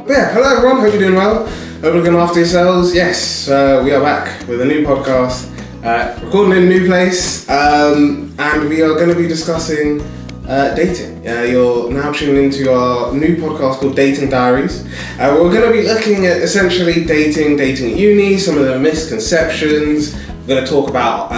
Yeah, hello everyone, hope you're doing well. Hope you're looking after yourselves. Yes, we are back with a new podcast, recording in a new place, and we are going to be discussing dating. You're now tuning into our new podcast called Dating Diaries. We're going to be looking at essentially dating at uni, some of the misconceptions. We're going to talk about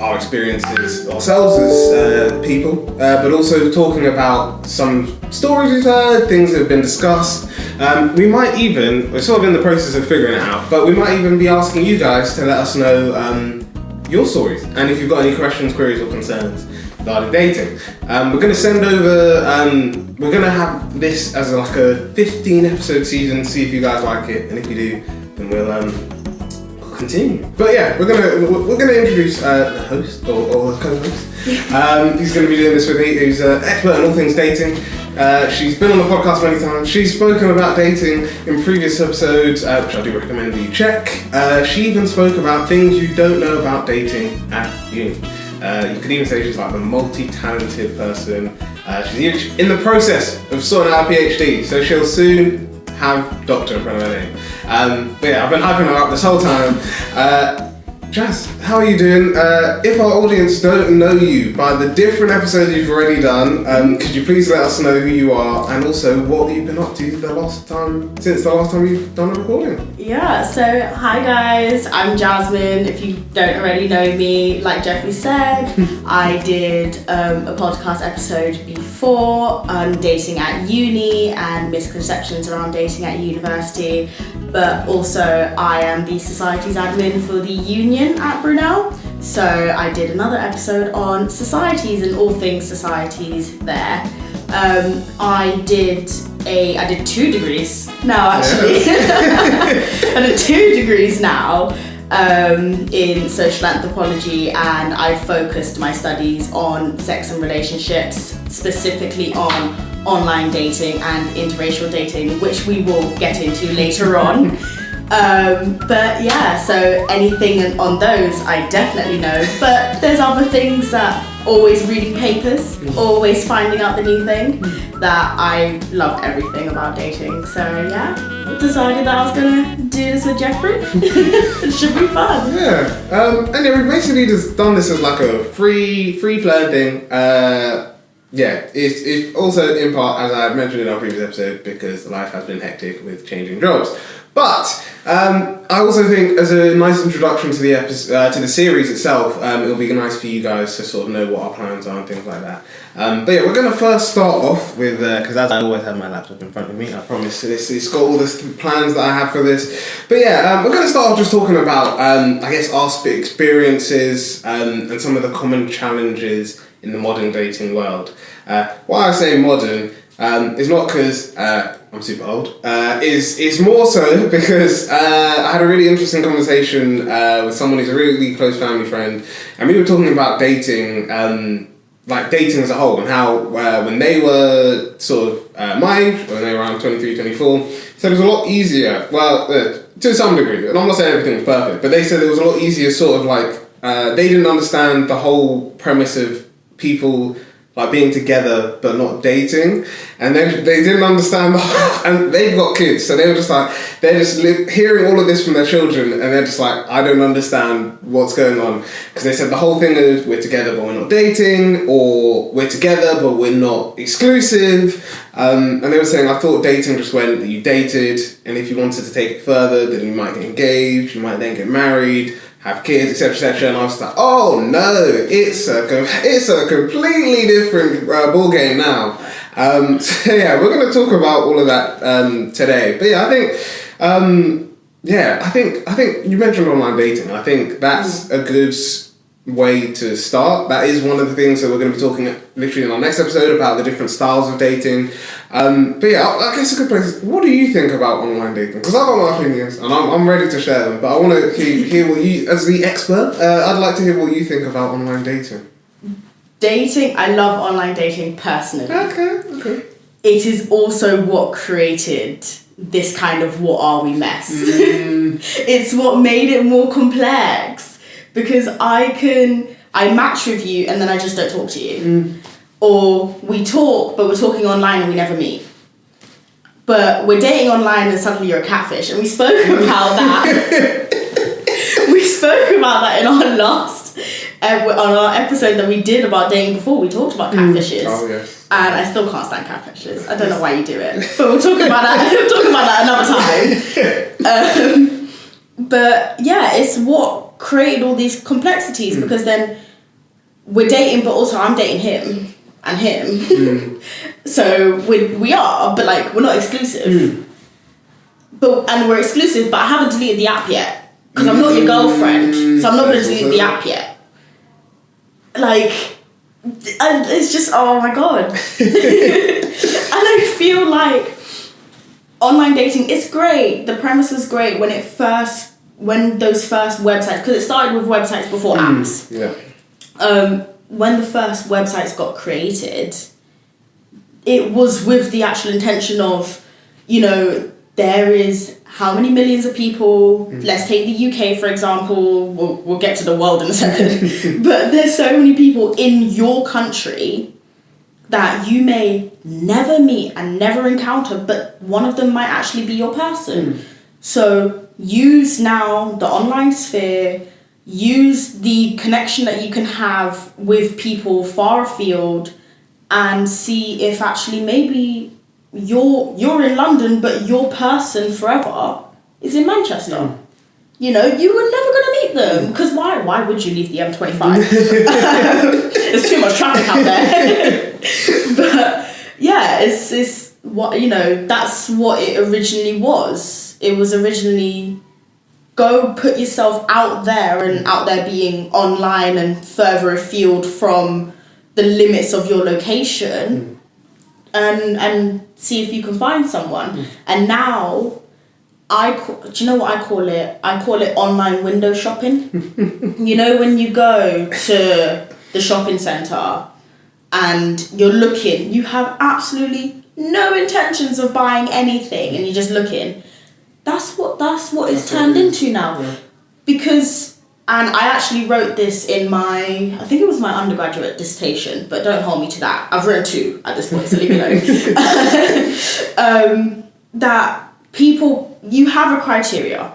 our experiences ourselves as people, but also talking about some stories we've heard, things that have been discussed. We're sort of in the process of figuring it out, but we might even be asking you guys to let us know your stories, and if you've got any questions, queries or concerns regarding dating. We're going to send over, we're going to have this as like a 15 episode season, see if you guys like it, and if you do, then we'll continue. But yeah, we're gonna introduce the host or the co-host. He's gonna be doing this with me, who's an expert in all things dating. She's been on the podcast many times. She's spoken about dating in previous episodes, which I do recommend that you check. She even spoke about things you don't know about dating at uni. You could even say she's like a multi-talented person. She's in the process of sorting out a PhD, so she'll soon have doctor in front of her name. But yeah, I've been hyping her up this whole time. Jazz, how are you doing? If our audience don't know you by the different episodes you've already done, could you please let us know who you are and also what you've been up to since the last time you've done a recording? Yeah, so hi guys, I'm Jasmine. If you don't already know me, like Jeffrey said, I did a podcast episode before on dating at uni and misconceptions around dating at university, but also I am the societies admin for the union at Brunel, so I did another episode on societies and all things societies there. I did 2 degrees now actually. I did 2 degrees now in social anthropology, and I focused my studies on sex and relationships, specifically on online dating and interracial dating, which we will get into later on. But yeah, so anything on those I definitely know, but there's other things that always reading papers, always finding out the new thing, that I love everything about dating. So yeah, decided that I was gonna do this with Jeffrey. It should be fun. Yeah, and yeah, we've basically just done this as like a free flirting thing. Yeah, it's also in part, as I mentioned in our previous episode, because life has been hectic with changing jobs. But I also think, as a nice introduction to the episode, to the series itself, it'll be nice for you guys to sort of know what our plans are and things like that. But yeah, we're going to first start off with, because as I always have my laptop in front of me, I promise it's got all the plans that I have for this. But yeah, we're going to start off just talking about, I guess, our experiences and some of the common challenges in the modern dating world. Why I say modern is not because I'm super old. Is more so because I had a really interesting conversation with someone who's a really close family friend, and we were talking about dating, like dating as a whole, and how when they were sort of my age, when they were around 23, 24, said it was a lot easier. Well, to some degree, and I'm not saying everything was perfect, but they said it was a lot easier, sort of like they didn't understand the whole premise of people like being together but not dating, and then they didn't understand and they've got kids, so they were just like, they're just hearing all of this from their children, and they're just like, I don't understand what's going on, because they said the whole thing is we're together but we're not dating, or we're together but we're not exclusive, and they were saying, I thought dating just went that you dated, and if you wanted to take it further, then you might get engaged, you might then get married, have kids, etc., and I was like, oh no, it's a completely different ball game now. So yeah, we're going to talk about all of that today. But yeah, I think you mentioned online dating. I think that's a good way to start. That is one of the things that we're going to be talking literally in our next episode about, the different styles of dating. But yeah, I guess a good place. What do you think about online dating? Because I've got my opinions and I'm ready to share them. But I want to hear what you, as the expert, I'd like to hear what you think about online dating. Dating, I love online dating personally. Okay. It is also what created this kind of what are we mess. It's what made it more complex, because I match with you and then I just don't talk to you. Or we talk but we're talking online and we never meet. but we're dating online and suddenly you're a catfish. And we spoke about that. We spoke about that in our last, on our episode that we did about dating before. We talked about catfishes. Oh, yes. And I still can't stand catfishes. I don't know why you do it. But we'll talk about that. We'll talk about that another time. But yeah, it's what created all these complexities because then we're dating, but also I'm dating him and him. So we are, but like we're not exclusive. And we're exclusive, but I haven't deleted the app yet because I'm not your girlfriend, so I'm not going to delete the app yet. Like, and it's just oh my god. And I feel like online dating is great. The premise was great when those first websites, because it started with websites before apps. Yeah. When the first websites got created, it was with the actual intention of, there is how many millions of people. Let's take the UK for example. We'll get to the world in a second. But there's so many people in your country that you may never meet and never encounter, but one of them might actually be your person. So use now the online sphere, use the connection that you can have with people far afield and see if actually maybe you're in London, but your person forever is in Manchester. You were never going to meet them because why would you leave the M25? There's too much traffic out there. But yeah, it's what that's what it originally was. It was originally go put yourself out there, and out there being online and further afield from the limits of your location, and see if you can find someone. And now do you know what I call it? I call it online window shopping. When you go to the shopping centre and you're looking, you have absolutely no intentions of buying anything and you're just looking. That's what it's turned into now. Yeah. Because, and I actually wrote this in I think it was my undergraduate dissertation, but don't hold me to that. I've written 2 at this point, so leave me alone. That people, you have a criteria,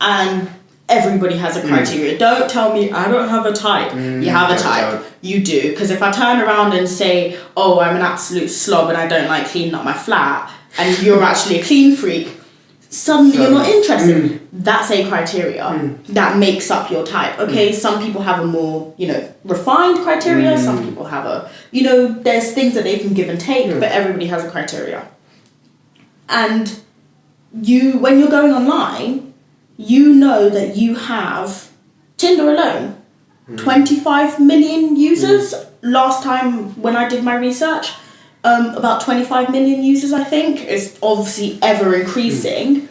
and everybody has a criteria. Don't tell me I don't have a type. You have a type. You do. Because if I turn around and say, oh, I'm an absolute slob and I don't like cleaning up my flat, and you're actually a clean freak, suddenly you're not interested. That's a criteria that makes up your type. Okay, some people have a more, refined criteria. Some people have a, there's things that they can give and take, but everybody has a criteria. And when you're going online, that you have Tinder alone, 25 million users. Last time when I did my research, about 25 million users, I think. It's obviously ever increasing.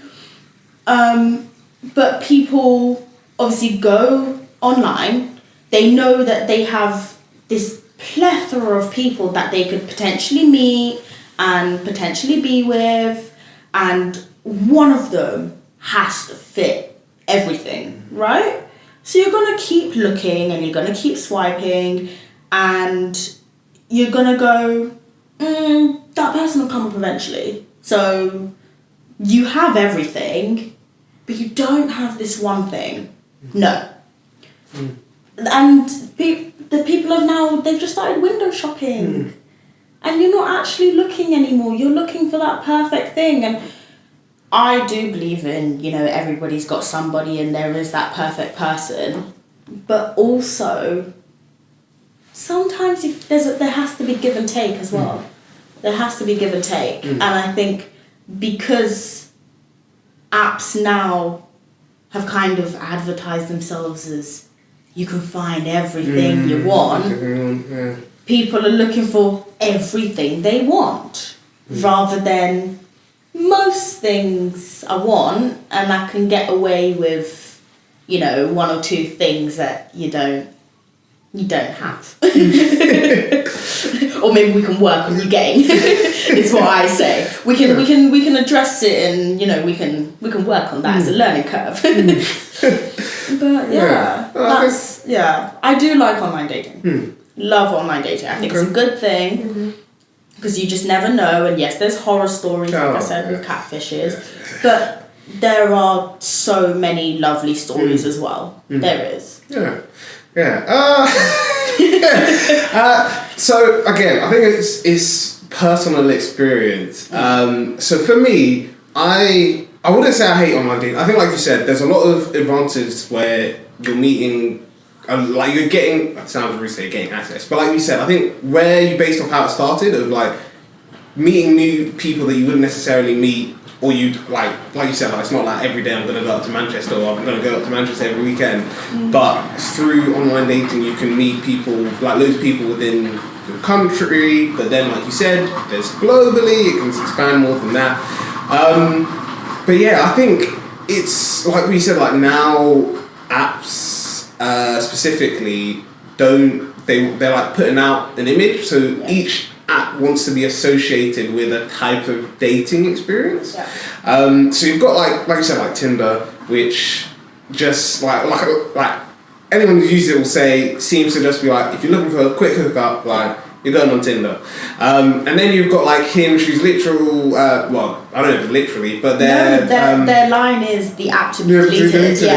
But people obviously go online. They know that they have this plethora of people that they could potentially meet and potentially be with. And one of them has to fit everything, right? So you're going to keep looking and you're going to keep swiping and you're going to go, that person will come up eventually. So you have everything, but you don't have this one thing. No. And the people of now, they've just started window shopping. And you're not actually looking anymore. You're looking for that perfect thing. And I do believe in, everybody's got somebody and there is that perfect person. But also, sometimes there has to be give and take as well. There has to be give and take. And I think because apps now have kind of advertised themselves as you can find everything you want, people are looking for everything they want rather than most things I want and I can get away with, 1 or 2 things that you don't have. Or maybe we can work on you getting is what I say. We can address it and we can work on that as a learning curve. But I do like online dating. Love online dating. I think it's a good thing. because you just never know. And yes, there's horror stories, like I said, with catfishes, but there are so many lovely stories as well. There is. Yeah. So again, I think it's personal experience. So for me, I wouldn't say I hate online dating. I think, like you said, there's a lot of advantages where you're meeting, like you're getting. It sounds rude to say getting access, but like you said, I think where you based off how it started of like meeting new people that you wouldn't necessarily meet, or you like you said, like it's not like every day I'm gonna go up to Manchester or I'm gonna go up to Manchester every weekend. But through online dating, you can meet people, like loads of people within your country. But then, like you said, there's globally. It can expand more than that. But yeah, I think it's like we said, like now apps specifically they're like putting out an image, so each app wants to be associated with a type of dating experience. So you've got like you said, like Tinder, which just like anyone who's used it will say seems to just be like, if you're looking for a quick hookup, like you're going on Tinder. And then you've got like Hinge, who's literal, well, I don't know if literally, but their line is the app to be deleted.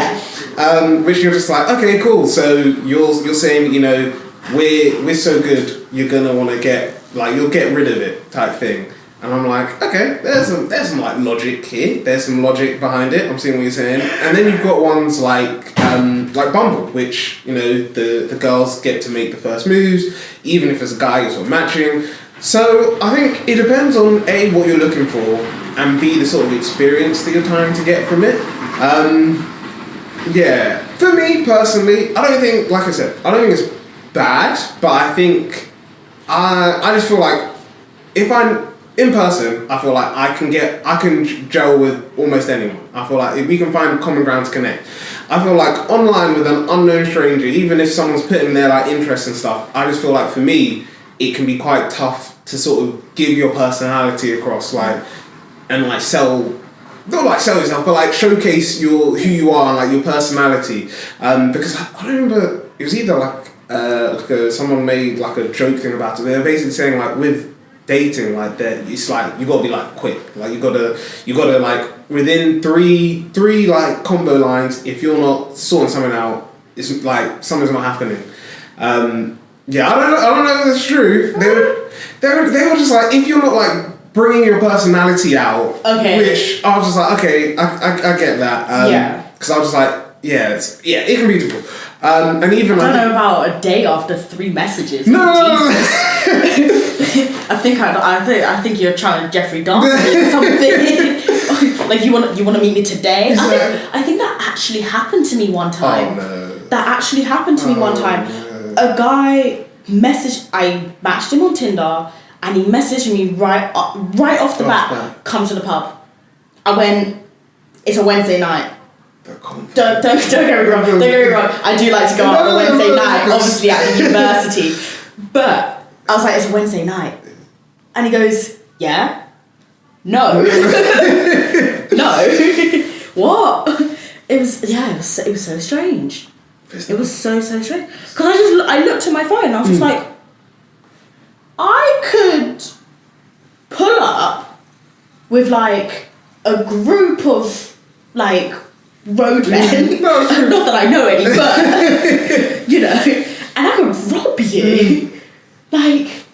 Which you're just like, okay, cool. So you're saying, you know, we're so good, you're gonna want to get, like, you'll get rid of it type thing. And I'm like, okay, there's some like logic here. There's some logic behind it. I'm seeing what you're saying. And then you've got ones like Bumble, which, you know, the girls get to make the first moves, even if it's a guy you're sort of matching. So I think it depends on A, what you're looking for, and B, the sort of experience that you're trying to get from it. Yeah, for me personally, I don't think, like I said, I don't think it's bad, but I think I just feel like if I'm in person, I feel like I can gel with almost anyone. I feel like if we can find common ground to connect. I feel like online with an unknown stranger, even if someone's putting their like interests and stuff, I just feel like for me, it can be quite tough to sort of give your personality across, like, and like not like sell yourself, but like showcase who you are and like your personality. Because I remember it was either someone made like a joke thing about it. They were basically saying like with dating, like that, it's like you gotta be like quick, like you gotta like within three like combo lines. If you're not sorting something out, it's like something's not happening. Yeah, I don't know if that's true. They were just like, if you're not like bringing your personality out, which I was just like, okay, I get that. Because I was just like, it can be difficult. And even I don't know about a day after 3 messages. No. I think you're trying to Jeffrey Dahmer or something. Like you want to meet me today. I think that actually happened to me one time. Oh no. That actually happened to me one time. No. A guy I matched him on Tinder, and he messaged me right off the bat. Come to the pub. I went. It's a Wednesday night. Don't get me wrong. Don't get me wrong. I do like to go out on a Wednesday night, obviously at the university. But I was like, it's a Wednesday night, and he goes, yeah. No. No. What? It was so strange. It was so strange. Because I looked at my phone and I was just like, I could pull up with like a group of like roadmen. Not that I know any, but you know, and I could rob you. Like,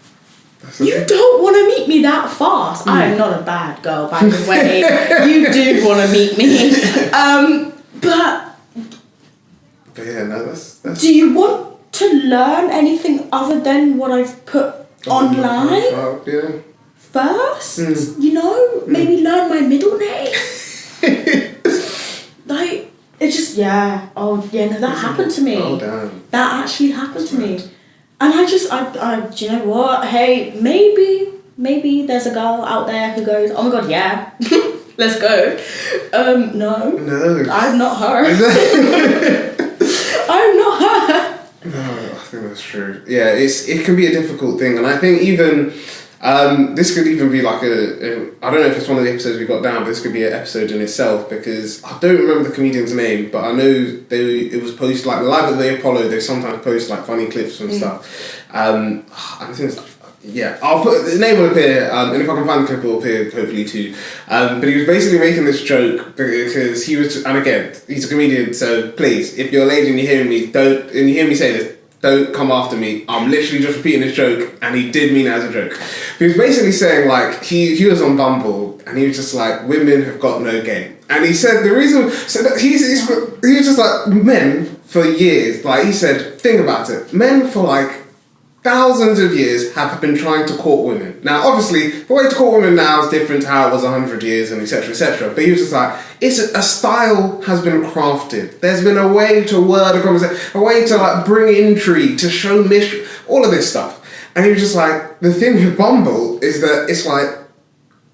you don't want to meet me that fast. I am not a bad girl, by the way. You do want to meet me. But yeah, no, that's. Do you want to learn anything other than what I've put online? Yeah. First, you know, maybe learn my middle name. Like, it's just, no, that happened to me. Oh, damn. That actually happened to me. And I do you know what? Hey, maybe there's a girl out there who goes, oh my god, yeah, let's go. No. I'm not her. I'm not her. No, I think that's true. Yeah, it can be a difficult thing, and I think even this could even be like I don't know if it's one of the episodes we got down, but this could be an episode in itself, because I don't remember the comedian's name, but I know it was posted like live at the Apollo. They sometimes post like funny clips and stuff. I think it's yeah, I'll put the name will appear, and if I can find the clip, it will appear hopefully too. But he was basically making this joke because he was, and again, he's a comedian, so please, if you're a lady and you hear me, and you hear me say this, don't come after me. I'm literally just repeating this joke, and he did mean it as a joke. He was basically saying like he was on Bumble, and he was just like, women have got no game, and he said the reason. So that he was just like, men for years, like he said, think about it, men for like thousands of years have been trying to court women. Now, obviously, the way to court women now is different to how it was 100 years and etc, etc. But he was just like, it's a style has been crafted. There's been a way to word a conversation, a way to like bring intrigue, to show mystery, all of this stuff. And he was just like, the thing with Bumble is that it's like,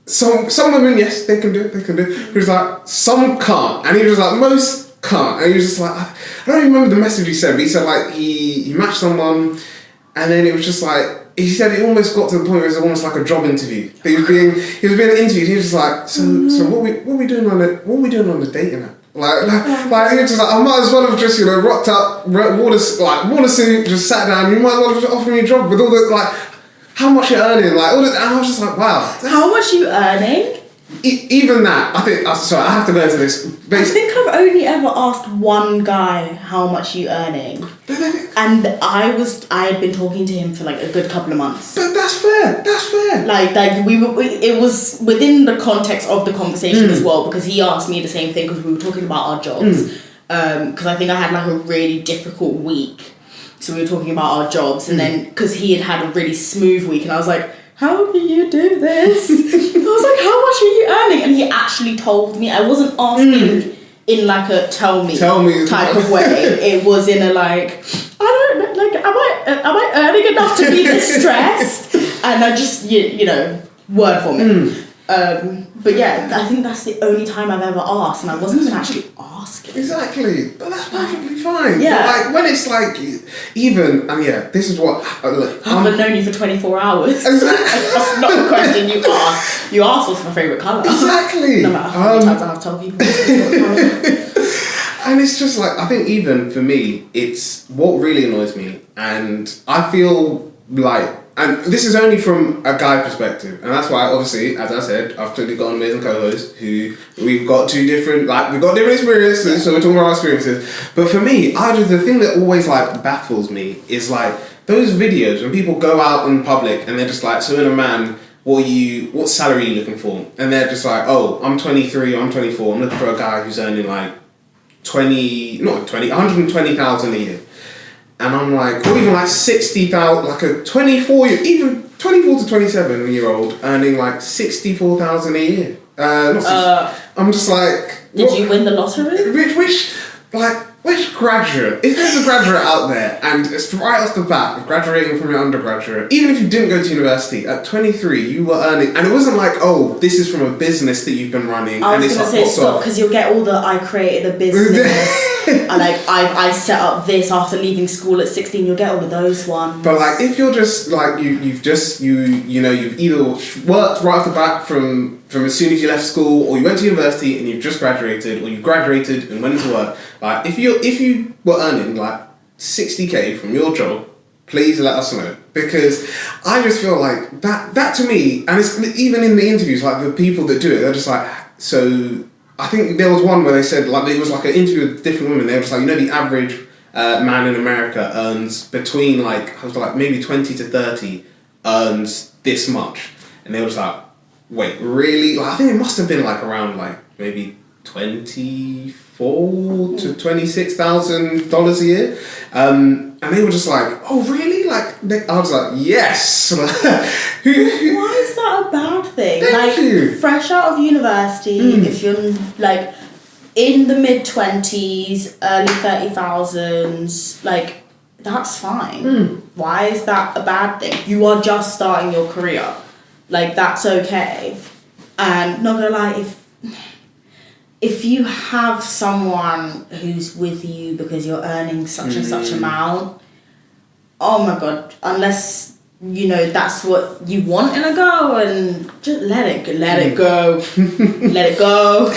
some women, yes, they can do it. He was like, some can't. And he was like, most can't. And he was just like, I don't even remember the message he said, but he said like, he matched someone, and then it was just like, he said it almost got to the point where it was almost like a job interview. He was being interviewed. He was just like, so what we doing on the dating app? Like he was just like, I might as well have just rocked up, worn a suit, just sat down. You might as well have just offered me a job with all the like, how much you're earning, like all the, and I was just like, wow. How much are you earning? Even that, I think. Sorry, I have to go into this. I think I've only ever asked one guy how much you earning, and I had been talking to him for like a good couple of months. But that's fair. Like it was within the context of the conversation as well, because he asked me the same thing because we were talking about our jobs. Because I think I had like a really difficult week, so we were talking about our jobs, and then because he had a really smooth week, and I was like, how do you do this? I was like, how much are you earning? And he actually told me. I wasn't asking in like a tell me type of way. It was in a like, I don't know, like, am I earning enough to be this stressed? And I just, word for me. But yeah, I think that's the only time I've ever asked, and I wasn't even actually asking. Exactly, but that's perfectly fine. Yeah. But like when it's like, even, and yeah, this is what. Look, I've known you for 24 hours. That's not a question you asked. You asked what's my favourite colour. Exactly. No matter how many times I have told people what's my favourite colour. And it's just like, I think even for me, it's what really annoys me, and I feel like, and this is only from a guy perspective, and that's why, obviously, as I said, I've clearly got an amazing co-host who we've got different experiences, so we're talking about our experiences. But for me, the thing that always like baffles me is like those videos when people go out in public and they're just like, so in a man, what salary are you looking for? And they're just like, oh, I'm 23, I'm 24, I'm looking for a guy who's earning like 120,000 a year. And I'm like, or even like 60,000, like a 24 to 27 year old earning like 64,000 a year. I'm just like, did you win the lottery? Which graduate? If there's a graduate out there, and it's right off the bat, graduating from your undergraduate, even if you didn't go to university, at 23 you were earning, and it wasn't like, oh, this is from a business that you've been running. I was going to say stop, because you'll get all the I created a business. I set up this after leaving school at 16. You'll get all of those ones. But like, if you're just like you've either worked right off the bat from as soon as you left school, or you went to university and you've just graduated, or you graduated and went into work. Like, if you were earning like 60k from your job, please let us know, because I just feel like that to me, and it's even in the interviews, like the people that do it, they're just like, so. I think there was one where they said, like, it was like an interview with different women. They were just like, the average man in America earns between like, I was like, maybe 20 to 30 earns this much. And they were just like, wait, really? Like, I think it must have been like around like maybe $24,000 to $26,000 a year. And they were just like, oh, really? Like, I was like, yes. Why is that a bad thing? Thank you. Fresh out of university, if you're like in the mid-20s, early 30,000s, like, that's fine. Why is that a bad thing? You are just starting your career. Like, that's okay. And not gonna lie, if you have someone who's with you because you're earning such and such amount, oh my god, unless that's what you want in a girl, and just let it go. Let it go.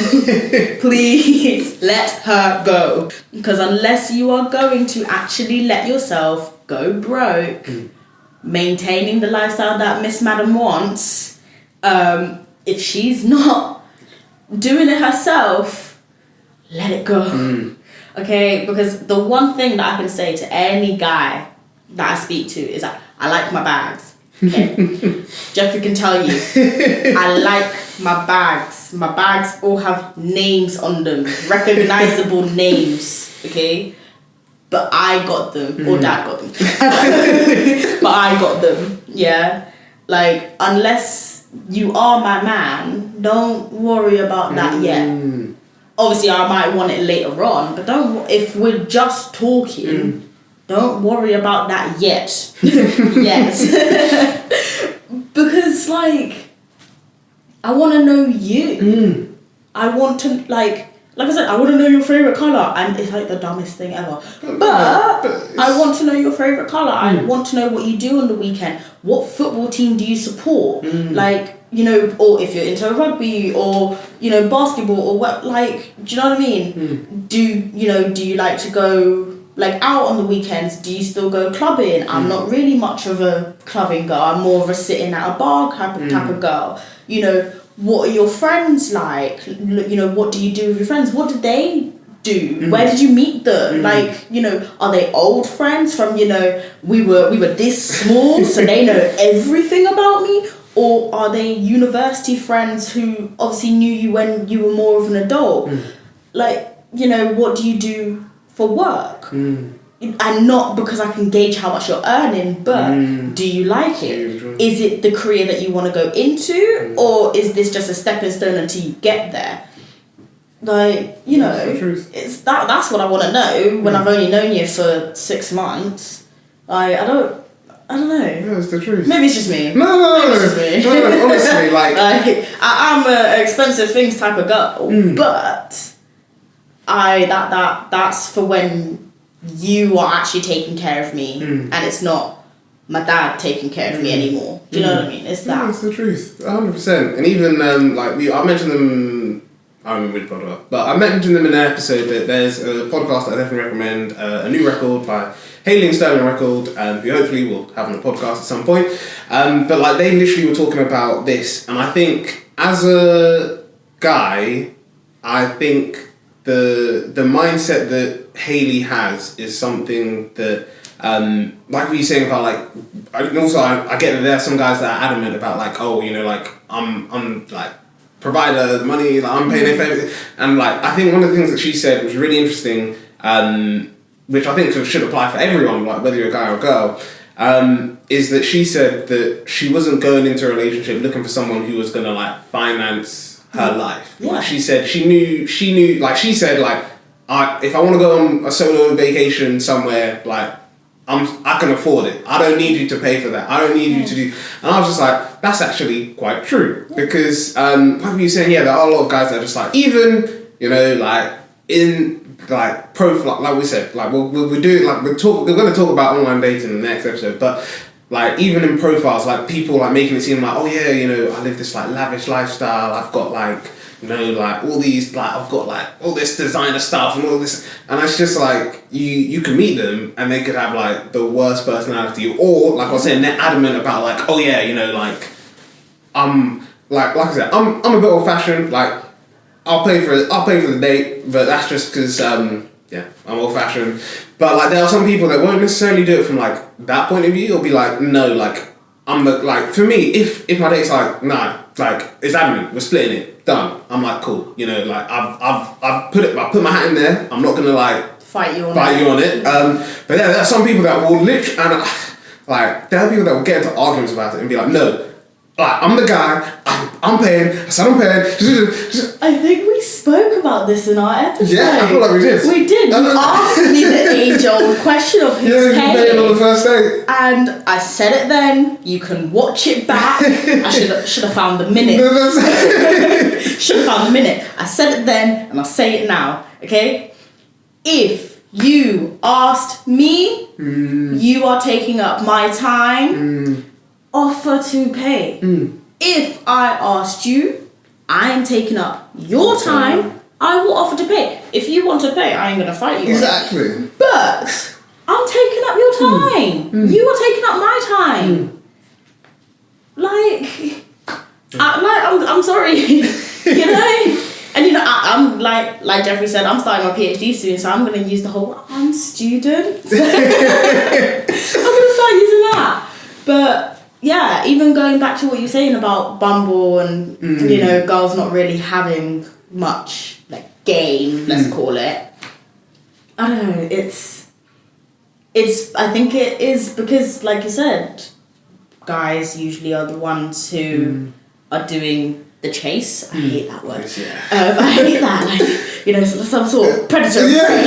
Please let her go. Because unless you are going to actually let yourself go broke, maintaining the lifestyle that Miss Madam wants, if she's not doing it herself, let it go. Okay, because the one thing that I can say to any guy that I speak to is that I like my bags. Okay, Jeffrey can tell you, I like my bags. My bags all have names on them, recognizable names. Okay, but I got them, or Dad got them, but I got them. Yeah, like unless you are my man, don't worry about that yet. Obviously, I might want it later on, but don't. If we're just talking, don't worry about that yet. Yet. Because, like, I want to know you. I want to, like I said, I want to know your favourite colour. And it's, like, the dumbest thing ever. But I want to know your favourite colour. I want to know what you do on the weekend. What football team do you support? Like, you know, or if you're into rugby or, you know, basketball or what, like, do you know what I mean? Do you like to go, like, out on the weekends? Do you still go clubbing? I'm not really much of a clubbing girl. I'm more of a sitting at a bar type of girl. You know, what are your friends like? You know, what do you do with your friends? What do they do? Where did you meet them? Like, you know, are they old friends from, you know, we were this small, so they know everything about me? Or are they university friends who obviously knew you when you were more of an adult? Like, you know, what do you do for work? And not because I can gauge how much you're earning, but do you like it? Is it the career that you want to go into? Or is this just a stepping stone until you get there? Like, you know, it's that's what I want to know when I've only known you for 6 months. I don't know. No, it's the truth. Maybe it's just me. No. Maybe it's just me. No, honestly, like I'm an expensive things type of girl, but that's for when you are actually taking care of me, and it's not my dad taking care of me anymore. Do you know what I mean? It's that. No, it's the truth, 100%. And even I mentioned them. I don't remember which podcast, but I mentioned them in an episode that there's a podcast that I definitely recommend, a new record by Haley and Sterling Record, who hopefully will have on the podcast at some point. But like they literally were talking about this, and I think as a guy, I think the mindset that Haley has is something that, like we were saying about like, and also I get that there are some guys that are adamant about like, oh, you know, like I'm like provider, the money, like I'm paying for everything, and like I think one of the things that she said was really interesting, which I think should apply for everyone, like whether you're a guy or a girl, is that she said that she wasn't going into a relationship looking for someone who was gonna like finance her life. Yeah. Like she said she knew like she said like if I want to go on a solo vacation somewhere, like I can afford it. I don't need you to pay for that. I don't need you to do. And I was just like, that's actually quite true, because like you were saying, yeah, there are a lot of guys that are just like, even, you know, like in like profile, like we said, like we'll do like we're going to talk about online dating in the next episode, but like even in profiles, like people like making it seem like, oh yeah, you know, I live this like lavish lifestyle. I've got like, you know, like all these, like I've got like all this designer stuff and all this, and it's just like you can meet them and they could have like the worst personality, or like I was saying, they're adamant about like, oh yeah, you know, like I'm like I said, I'm a bit old fashioned. Like I'll pay for the date, but that's just because yeah, I'm old fashioned. But like there are some people that won't necessarily do it from like that point of view. Or be like, no, like I'm the like for me, if my date's like nah, like it's adamant, we're splitting it, done. I'm like cool, you know, like I've put my hat in there. I'm not gonna like fight you on it. But there are some people that will literally, and like there are people that will get into arguments about it and be like, no, like I'm the guy, I'm paying. I said I'm paying. I think we spoke about this in our episode. Yeah, I feel like we did. We did. You asked me the age-old question of who's paying on the first date, and I said it then. You can watch it back. I should have found the minute. Should have found the minute. I said it then, and I'll say it now. Okay, if you asked me, you are taking up my time. Offer to pay. If I asked you, I am taking up your time, I will offer to pay. If you want to pay, I ain't gonna fight you. Exactly. But I'm taking up your time. You are taking up my time. Like, I'm sorry, you know? And you know, I'm like Jeffrey said, I'm starting my PhD soon, so I'm going to use the whole, I'm student. I'm going to start using that. But yeah, even going back to what you're saying about Bumble and, you know, girls not really having much, like, game, let's call it. I don't know, I think it is because, like you said, guys usually are the ones who are doing the chase. I hate that word. Yeah. I hate that, like, you know, some sort of predator. Yeah.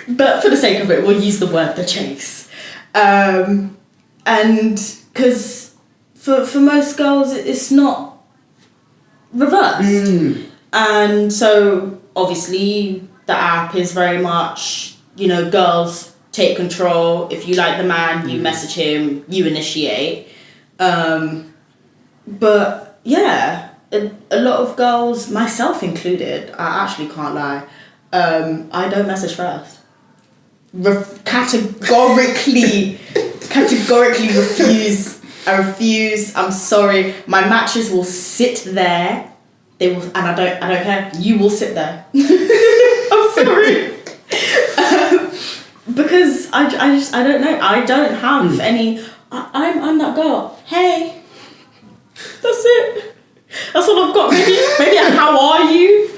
But for the sake of it, we'll use the word the chase. And because for most girls, it's not reversed. And so, obviously, the app is very much, you know, girls take control. If you like the man, you message him, you initiate. But yeah, a lot of girls, myself included, I actually can't lie, I don't message first. Categorically refuse. I refuse. I'm sorry. My matches will sit there. They will, and I don't care. You will sit there. I'm sorry. Because I don't know. I don't have any. I'm that girl. Hey, that's it. That's all I've got. Maybe how are you?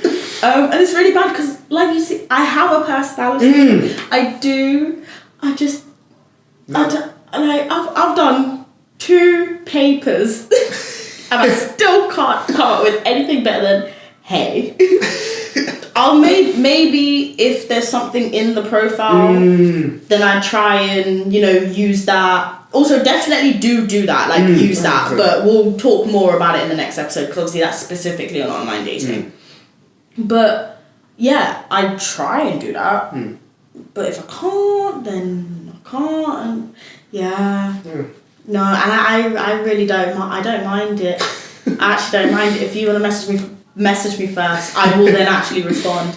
And it's really bad because, like you see, I have a personality. I do. I just. No. I've done 2 papers, and I still can't come up with anything better than hey. I'll maybe if there's something in the profile, then I try and, you know, use that. Also, definitely do that, like use that. But we'll talk more about it in the next episode because obviously that's specifically on online dating. But yeah, I try and do that. But if I can't, then I can't. And yeah. No, and I really don't. I don't mind it. I actually don't mind it. If you want to message me first, I will then actually respond.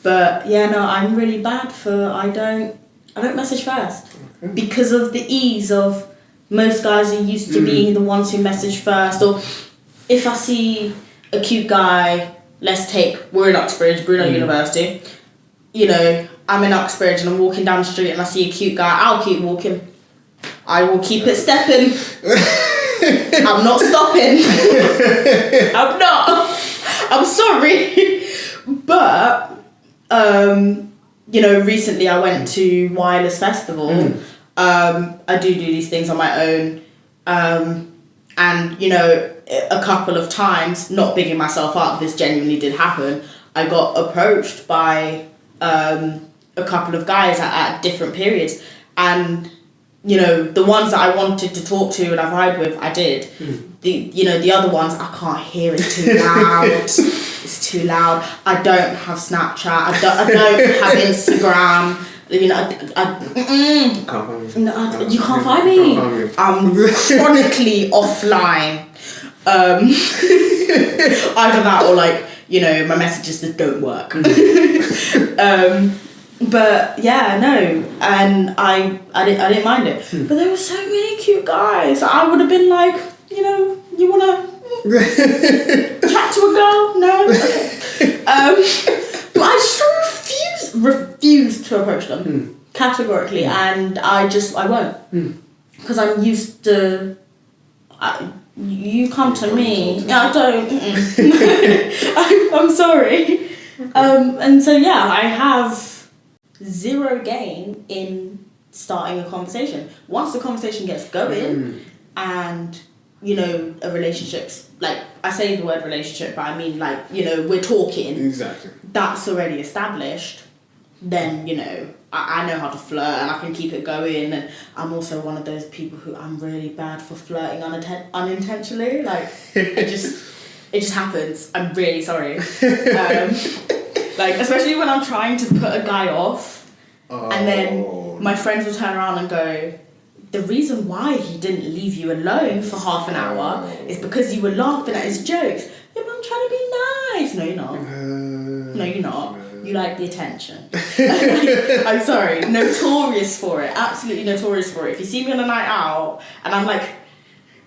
But yeah, no, I'm really bad for I don't message first because of the ease of most guys are used to being the ones who message first. Or if I see a cute guy, we're in Uxbridge, Bruno University. You know, I'm in Uxbridge and I'm walking down the street and I see a cute guy. I'll keep walking. I will keep it stepping. I'm not stopping. I'm not. I'm sorry. But, you know, recently I went to Wireless Festival. I do these things on my own. And, you know, a couple of times, not bigging myself up, this genuinely did happen, I got approached by a couple of guys at different periods. And, you know, the ones that I wanted to talk to and I vibe with, I did. The other ones, I can't hear, it's too loud. It's too loud. I don't have Snapchat. I don't have Instagram. You know, Can't find me. No, you can't find me. I'm chronically offline. Either that or, like, you know, my messages that don't work. But yeah, no, and I didn't mind it. But there were so many cute guys. I would have been like, you know, you wanna chat to a girl? No. Okay. But I just refused to approach them categorically, and I won't because I'm used to. You come to me. I don't. I'm sorry. And so yeah, I have zero gain in starting a conversation. Once the conversation gets going and, you know, a relationship's, like, I say the word relationship, but I mean, like, you know, we're talking. Exactly. That's already established. Then, you know, I know how to flirt and I can keep it going. And I'm also one of those people who I'm really bad for flirting unintentionally. Like, it just happens. I'm really sorry. Like, especially when I'm trying to put a guy off, and then my friends will turn around and go, the reason why he didn't leave you alone for half an hour is because you were laughing at his jokes. Yeah, but I'm trying to be nice. No, you're not. No, you're not. You like the attention. I'm sorry, notorious for it. Absolutely notorious for it. If you see me on a night out and I'm like,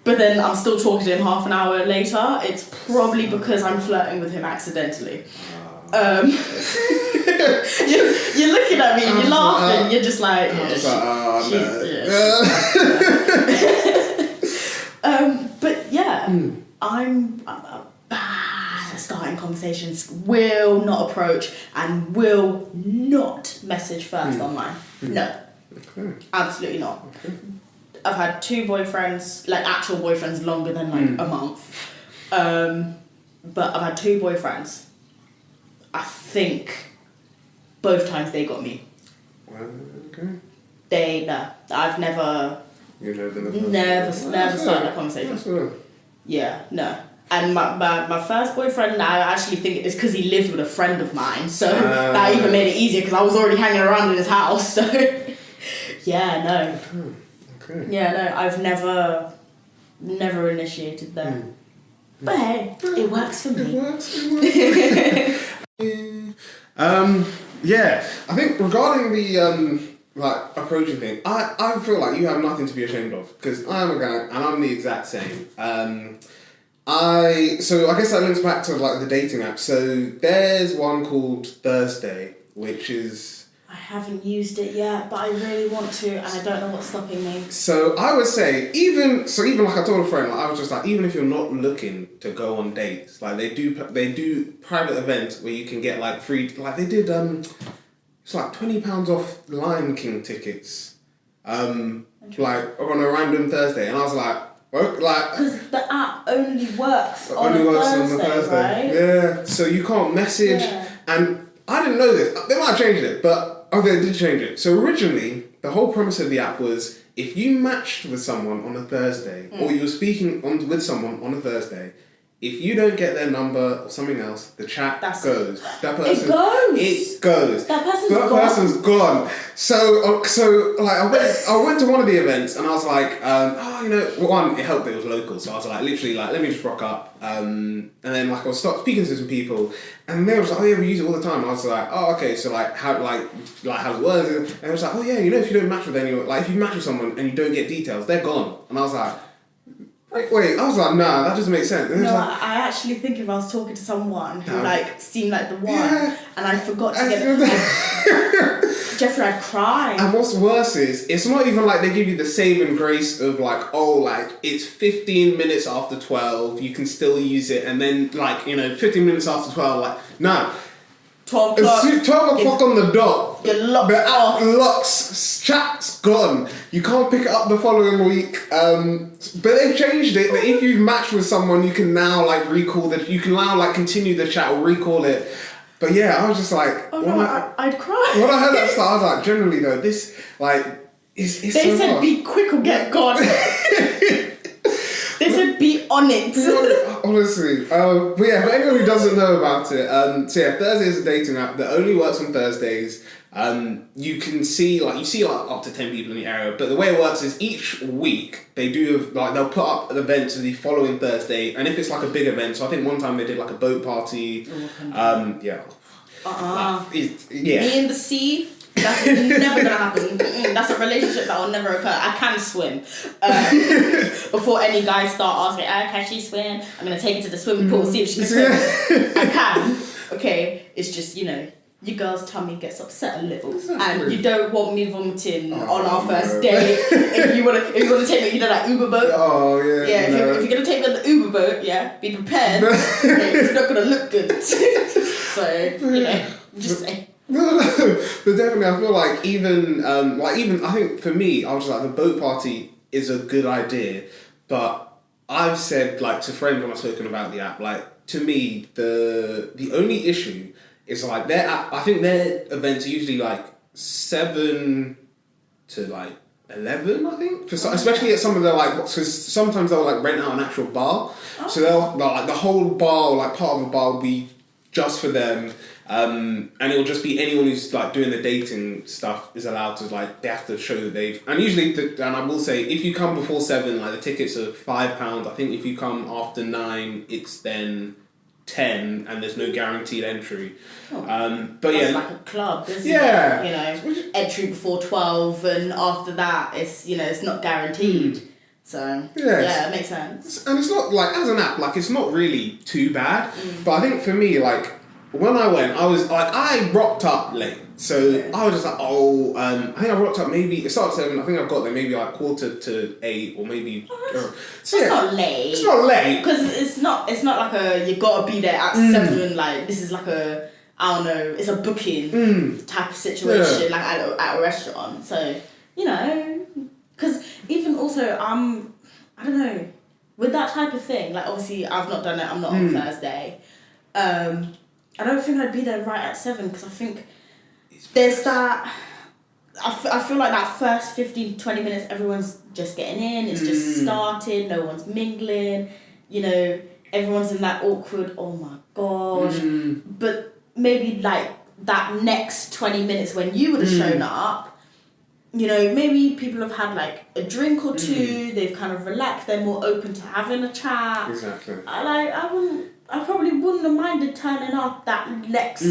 but then I'm still talking to him half an hour later, it's probably because I'm flirting with him accidentally. You're looking at me, you're laughing, you're just like, but yeah, I'm starting conversations, will not approach and will not message first online. No, absolutely not. I've had 2 boyfriends, like actual boyfriends, longer than like a month. But I've had 2 boyfriends. I think both times they got me. I've never. You know, never started a conversation. Yeah, no. And my first boyfriend, I actually think it's because he lived with a friend of mine, so that even made it easier because I was already hanging around in his house. So yeah, no. Okay. Yeah, no. I've never initiated that. But hey, it works for me. Yeah, I think regarding the like approaching thing, I feel like you have nothing to be ashamed of because I am a guy and I'm the exact same. So I guess that links back to like the dating app. So there's one called Thursday, which is. I haven't used it yet, but I really want to, and I don't know what's stopping me. So I would say even like I told a friend, like I was just like, even if you're not looking to go on dates, like they do private events where you can get like free, like they did it's like £20 off Lion King tickets, like on a random Thursday, and I was like. Because the app only works on a Thursday, right? Yeah, so you can't message, and I didn't know this. They might have changed it, but they did change it. So originally, the whole premise of the app was if you matched with someone on a Thursday, or you were speaking with someone on a Thursday, if you don't get their number or something else, the chat goes. That person, it goes. That person's gone. So like I went to one of the events and I was like, one, it helped that it was local, so I was like, literally like, let me just rock up. And then like I was speaking to some people, and they was like, oh yeah, we use it all the time. And I was like, oh okay, so like how does it work? And it was like, oh yeah, if you don't match with anyone, like if you match with someone and you don't get details, they're gone. And I was like. Wait, I was like, nah, that doesn't make sense. No, like, I actually think if I was talking to someone who like seemed like the one, and I forgot to get Jeffrey, I'd cry. And what's worse is, it's not even like they give you the saving grace of like, oh, like it's 15 minutes after 12, you can still use it, and then like 15 minutes after 12, like nah. 12 o'clock. It's 12 o'clock on the dot. You're locked off. Locks, chat's gone. You can't pick it up the following week. But they've changed it that if you've matched with someone, you can now like you can now like continue the chat or recall it. But yeah, I was just like, I'd cry. When I heard that start, I was like, generally though, this like is they so said hard. Be quick or get gone. They said be on it. Honestly. But yeah, for anyone who doesn't know about it, so yeah, Thursday is a dating app that only works on Thursdays. You can see up to 10 people in the area, but the way it works is each week they do they'll put up an event to the following Thursday, and if it's like a big event, so I think one time they did like a boat party. Me in the sea. That's never gonna happen. That's a relationship that will never occur. I can swim. Before any guys start asking, can she swim? I'm gonna take her to the swimming pool, see if she can swim. I can. Okay, it's just your girl's tummy gets upset a little, and you don't want me vomiting on our first date. If you wanna take me, that Uber boat. Oh yeah. Yeah, if you're gonna take me on the Uber boat, be prepared. It's not gonna look good. So just say. No, but definitely I feel like even I think for me I was just like the boat party is a good idea, but I've said like to friends when I've spoken about the app, like to me the only issue is like their app, I think their events are usually like 7 to like 11 I think, especially at some of their like, because sometimes they'll like rent out an actual bar, so they'll like the whole bar, like part of the bar will be just for them. And it'll just be anyone who's like doing the dating stuff is allowed to like, they have to show that they've, and usually and I will say if you come before 7, like the tickets are £5. I think if you come after 9 it's then 10 and there's no guaranteed entry. Oh, but that's yeah, like a club, isn't it? You know, entry before 12, and after that, it's, you know, it's not guaranteed. So yeah, it makes sense. And it's not like, as an app, like, it's not really too bad. But I think for me, like, when I went, I was like, I rocked up late. So I was just like, I think I rocked up maybe, it started at 7, I think I got there maybe like 7:45 or maybe... It's not late. It's not late. Because it's not like you gotta be there at 7, like, this is like a, I don't know, it's a booking type of situation, like at a restaurant. So, you know, because even also, I don't know, with that type of thing, like, obviously I've not done it, I'm not on Thursday. I don't think I'd be there right at 7, because I think there's that... I feel like that first 15-20 minutes, everyone's just getting in, it's just started, no one's mingling, you know, everyone's in that awkward, oh my gosh. But maybe like that next 20 minutes when you would have shown up, you know, maybe people have had like a drink or two, they've kind of relaxed, they're more open to having a chat. Exactly. I probably wouldn't have minded turning up that next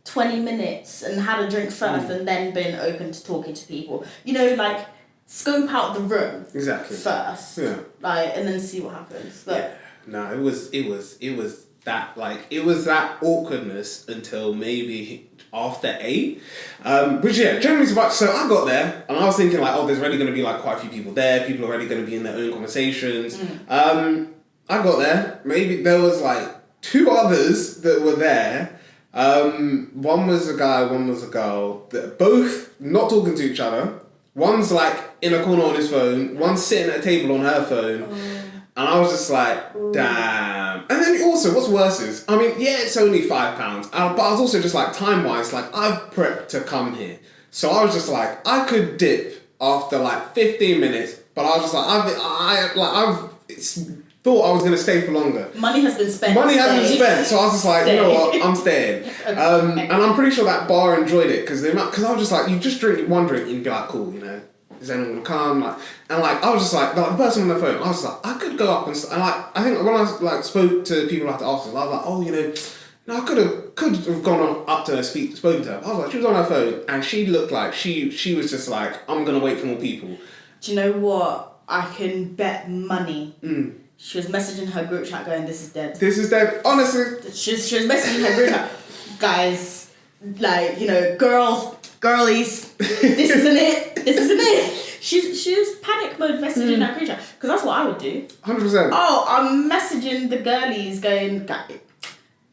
20 minutes and had a drink first and then been open to talking to people. You know, like, scope out the room first. Yeah. Like, and then see what happens. But no, it was that, like, it was that awkwardness until maybe after 8. Which, generally surprised. So I got there and I was thinking, like, there's already going to be, like, quite a few people there. People are already going to be in their own conversations. I got there. Maybe there was, like, 2 others that were there. One was a guy, one was a girl. Both not talking to each other. One's like in a corner on his phone. One's sitting at a table on her phone. And I was just like, damn. And then also, what's worse is, I mean, yeah, it's only £5. But I was also just like, time-wise, like, I've prepped to come here. So I was just like, I could dip after like 15 minutes. But I was just like, I've thought I was going to stay for longer. Money has been spent. So I was just like, you know what, I'm staying. And I'm pretty sure that bar enjoyed it because I was just like, you just drink one drink and you'd be like, cool, you know, is anyone going to come? Like, and like, I was just like, the person on the phone, I was like, I could go up and like, I think when I like spoke to people after I was like, oh, you know, I could have gone up to her, spoken to her. I was like, she was on her phone and she looked like she was just like, I'm going to wait for more people. Do you know what? I can bet money. She was messaging her group chat going, this is dead. This is dead. Honestly. She was messaging her group chat. Guys, like, you know, girlies, this isn't it. She was panic mode messaging her group chat. Because that's what I would do. 100%. Oh, I'm messaging the girlies going,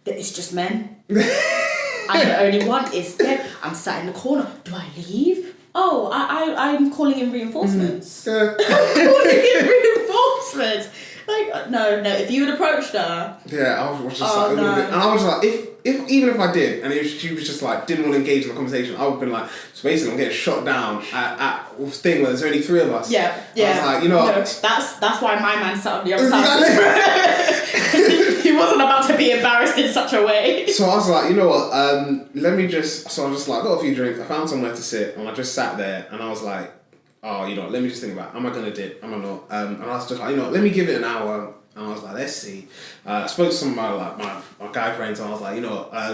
it's just men. I'm the only one. It's dead. I'm sat in the corner. Do I leave? Oh, I'm calling in reinforcements. I'm calling in reinforcements. Like, no, if you had approached her... Yeah, I was just like a little bit... And I was just like, even if I did, and if she was just like, didn't want to engage in the conversation, I would have been like, so basically I'm getting shot down at a thing where there's only 3 of us. Yeah. I was like, you know what? That's why my man sat on the other side. He wasn't about to be embarrassed in such a way. So I was like, you know what, let me just... So I was just like, I got a few drinks, I found somewhere to sit, and I just sat there, and I was like, oh, you know, let me just think about it. Am I going to dip? Am I not? And I was just like, you know, let me give it an hour. And I was like, let's see. I spoke to some of my guy friends, and I was like, you know, I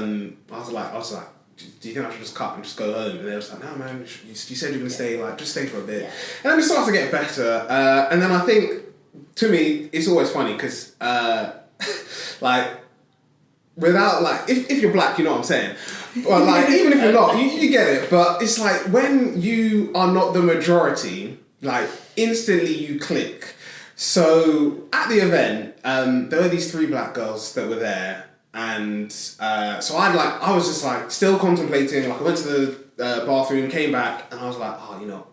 was like, do you think I should just cut and just go home? And they were like, no, man, you said you're going to stay, like, just stay for a bit. Yeah. And then it started to get better. And then I think, to me, it's always funny because, like, without, like, if you're black, you know what I'm saying. But, like, even if you're not, you get it. But it's like, when you are not the majority, like, instantly you click. So, at the event, there were these 3 black girls that were there. And so I was just, like, still contemplating. Like, I went to the bathroom, came back, and I was like, oh, you know.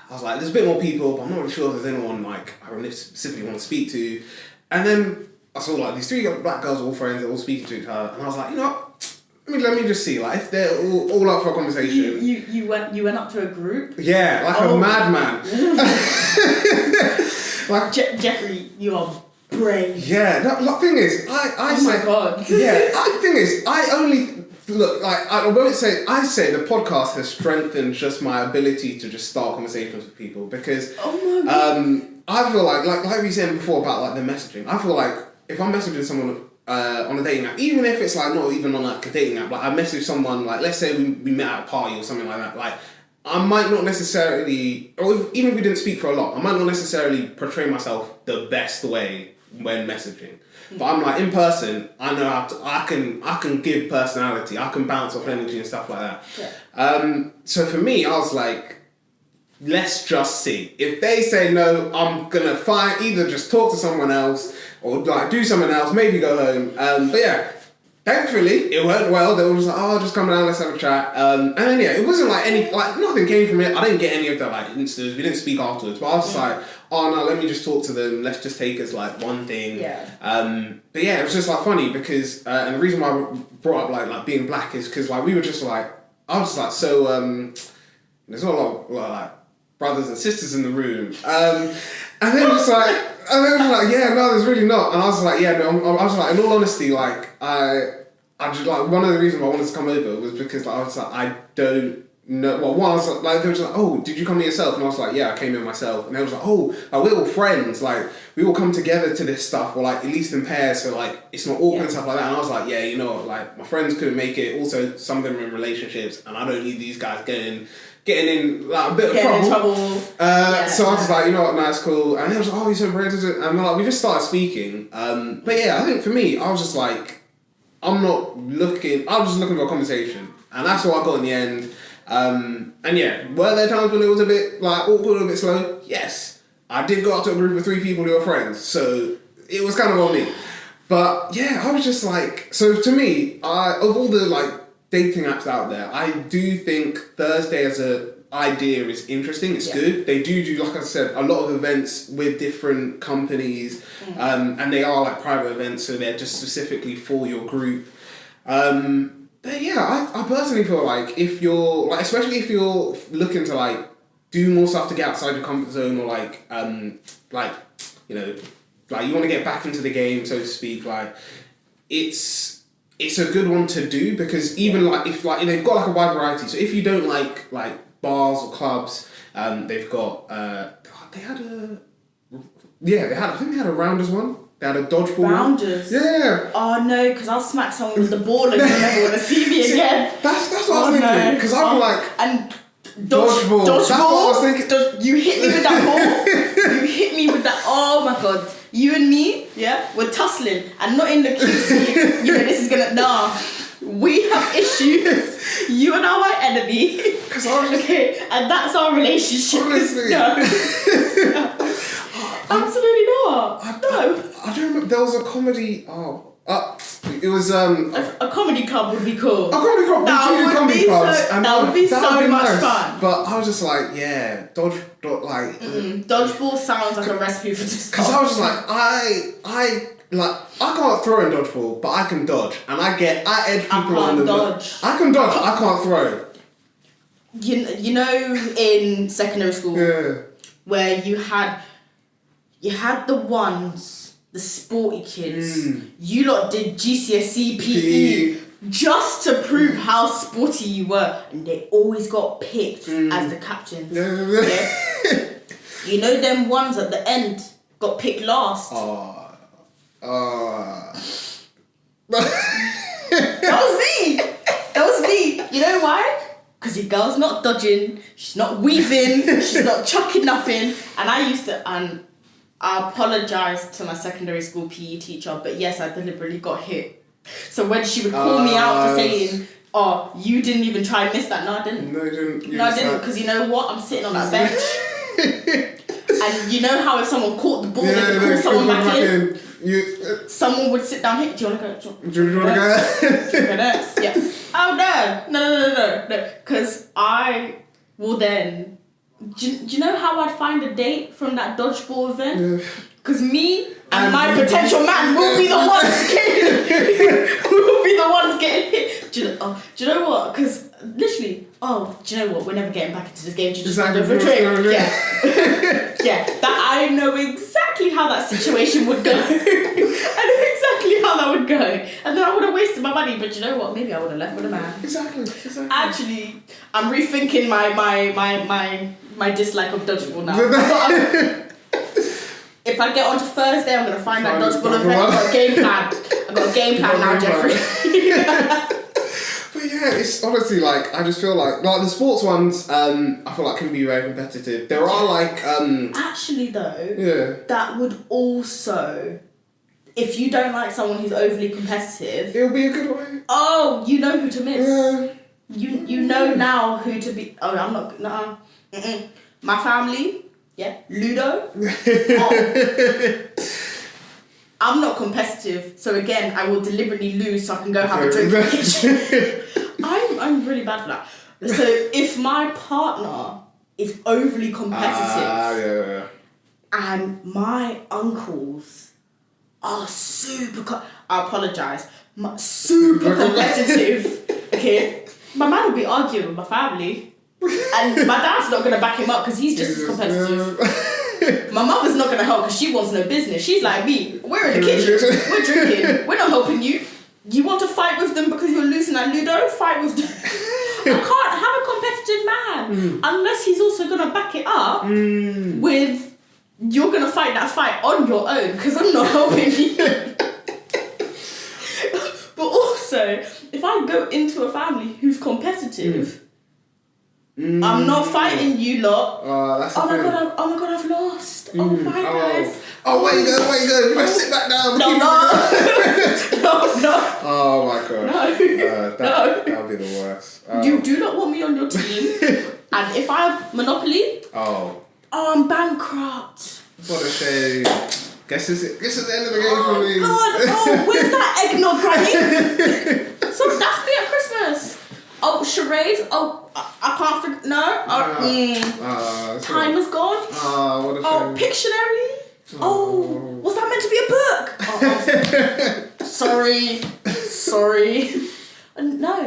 I was like, there's a bit more people, but I'm not really sure if there's anyone, like, I really specifically want to speak to. And then I saw, like, these 3 black girls, all friends, they're all speaking to each other. And I was like, you know what? Let me just see, like, if they're all up for a conversation. You went up to a group? Yeah, like a madman. Like, Jeffrey, you are brave. Yeah, the thing is, oh my God. Yeah, the thing is, I only, look, like, I say the podcast has strengthened just my ability to just start conversations with people because, oh my God. I feel like we said before about, like, the messaging, I feel like if I'm messaging someone on a dating app, even if it's like not even on like a dating app, like I message someone, like let's say we met at a party or something like that, like I might not necessarily, or even if we didn't speak for a lot, I might not necessarily portray myself the best way when messaging. But I'm like, in person, I know how to, I can give personality, I can bounce off energy and stuff like that. Yeah. So for me, I was like, let's just see. If they say no, I'm gonna either just talk to someone else or like do something else, maybe go home. But yeah, thankfully it went well. They were just like, oh, just come down, let's have a chat. And then yeah, it wasn't like nothing came from it. I didn't get any of the like instas. We didn't speak afterwards. But I was just like, oh no, let me just talk to them. Let's just take as like one thing. Yeah. But yeah, it was just like funny because and the reason why I brought up like being black is because like we were just like, I was just like, so there's not a lot of like brothers and sisters in the room. And then just like, yeah, no, there's really not. And I was like, yeah, no, I was like, in all honesty, like, I just like, one of the reasons why I wanted to come over was because like, I was like, I don't know, well, one, I was like, they were just like, oh, did you come here yourself? And I was like, yeah, I came here myself. And they was like, oh, like, we're all friends, like, we all come together to this stuff, or like, at least in pairs, so like, it's not awkward and stuff like that. And I was like, yeah, you know, like, my friends couldn't make it, also, some of them are in relationships, and I don't need these guys getting in like a bit of trouble. So I was just like, you know what, nice, cool. And they was like, oh, you're so brave. And like, we just started speaking. But yeah, I think for me, I was just like, I was just looking for a conversation. And that's what I got in the end. And yeah, were there times when it was a bit like awkward, a bit slow? Yes. I did go out to a group of 3 people who were friends. So it was kind of on me. But yeah, I was just like, so to me, of all the like dating apps out there, I do think Thursday as a idea is interesting. It's good. They do, like I said, a lot of events with different companies, and they are like private events, so they're just specifically for your group. But yeah, I personally feel like if you're like, especially if you're looking to like do more stuff to get outside your comfort zone, or like you know, like you want to get back into the game, so to speak, like it's a good one to do, because even like if they've got like a wide variety. So if you don't like bars or clubs, they've got I think they had a rounders one. They had a dodgeball. Rounders? Yeah. Oh no, because I'll smack someone with the ball and you'll never want to see me again. That's what I was thinking. Because I'm like, and dodgeball. That's what I was thinking. You hit me with that ball. You hit me with that. Oh my god. You and me, yeah, we're tussling, and not in the cutesy. You know, this is gonna. Nah, we have issues. You and I are my enemy. Okay, and that's our relationship. Honestly. No. Absolutely not. No. I don't remember. There was a comedy. It was a comedy club would be cool. A comedy club. That would be so much nice. fun. But I was just like, yeah, dodgeball sounds like a recipe for disaster. Because I was just like, I can't throw in dodgeball, but I can dodge, and I edge people on the dodge. I can dodge. I can't throw. You know, in secondary school, where you had the ones. The sporty kids, you lot did GCSE PE just to prove how sporty you were, and they always got picked as the captain. Yeah? You know them ones at the end got picked last. That was me. You know why? Because the girl's not dodging, she's not weaving, she's not chucking nothing, and I apologise to my secondary school PE teacher, but yes, I deliberately got hit. So when she would call me out for saying, oh, you didn't even try and miss that. No, I didn't. No, you didn't. No, I didn't, because you know what? I'm sitting on that bench. And you know how if someone caught the ball, they could call someone back in? Someone would sit down here. Do you want to go? Do you want to go? Yeah. Oh, no. Because I will then... Do you know how I'd find a date from that dodgeball event? Because me and my potential man will be the ones getting hit. Do you know what? Because literally, do you know what? We're never getting back into this game. Just go for a drink. Yeah. That I know exactly how that situation would go. I know exactly how that would go, and then I would have wasted my money. But you know what? Maybe I would have left with a man. Exactly. Actually, I'm rethinking my dislike of dodgeball now. If I get onto Thursday, I'm going to find that dodgeball event. I've got a game plan. I've got a game plan now, Jeffrey. But yeah, it's honestly like, I just feel like the sports ones, I feel like can be very competitive. There are like... Actually though, yeah. that would also, if you don't like someone who's overly competitive... It'll be a good way. Oh, you know who to miss. Yeah. You know now who to be... Oh, I'm not... No. My family, yeah, Ludo. Oh. I'm not competitive, so again, I will deliberately lose so I can go have a drink. I'm really bad for that. So if my partner is overly competitive, and my uncles are I apologise, super competitive, okay, my man would be arguing with my family, and my dad's not going to back him up because he's just as competitive. My mother's not going to help because she wants no business. She's like me. We're in the kitchen. We're drinking. We're not helping you. You want to fight with them because you're losing at Ludo? Fight with them. I can't have a competitive man unless he's also going to back it up with, you're going to fight that fight on your own because I'm not helping you. But also, if I go into a family who's competitive... I'm not fighting you lot. That's oh my god, I've lost. Oh my god. Oh, where you go? You better sit back down. No. Oh my god. No. That'll be the worst. You do not want me on your team. And if I have Monopoly, I'm bankrupt. What a shame. Guess it's the end of the game for me. God, where's that eggnog, Granny? So that's me at Christmas. Oh, charades. Oh, I can't figure. No. Time is gone. What a shame. Pictionary. Was that meant to be a book? Sorry. No.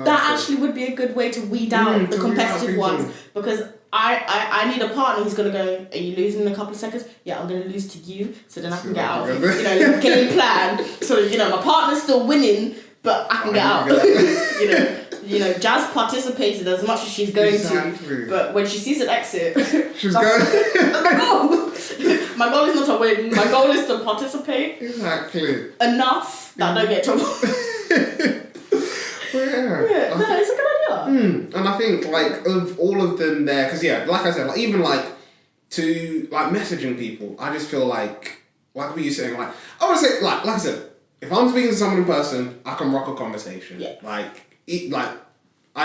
That actually would be a good way to weed out the competitive ones because I need a partner who's gonna go. Are you losing in a couple of seconds? Yeah, I'm gonna lose to you, so then I can get out. Game plan. So my partner's still winning. But I can get out. Jazz participated as much as she's going to. But when she sees an exit, she's going. My goal is not to win. My goal is to participate. Exactly. Enough that I don't get in trouble. It's a good idea. And I think of all of them there, because like I said, even to messaging people, I just feel like what you saying, I would say like I said. If I'm speaking to someone in person, I can rock a conversation. Yeah. I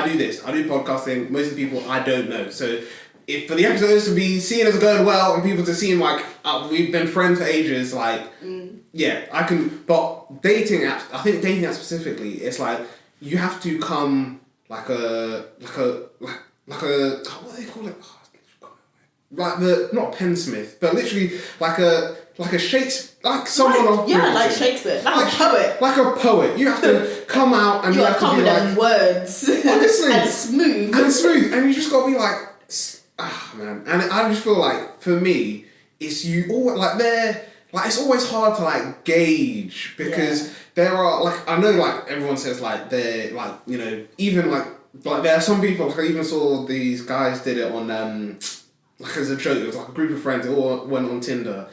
do this. I do podcasting. Most of the people I don't know. So, if for the episodes to be seen as going well and people to seem we've been friends for ages, I can. But dating apps, I think dating apps specifically, it's you have to come like a what do they call it? Not a pensmith, but literally like a Shakespeare, someone like Shakespeare, like a poet. Like a poet. You have to come out and you have to come be with words. Honestly. and smooth. And you just gotta be man. And I just feel for me, it's you all it's always hard to gauge because there are I know everyone says they're even there are some people I even saw these guys did it on as a joke. It was a group of friends that all went on Tinder.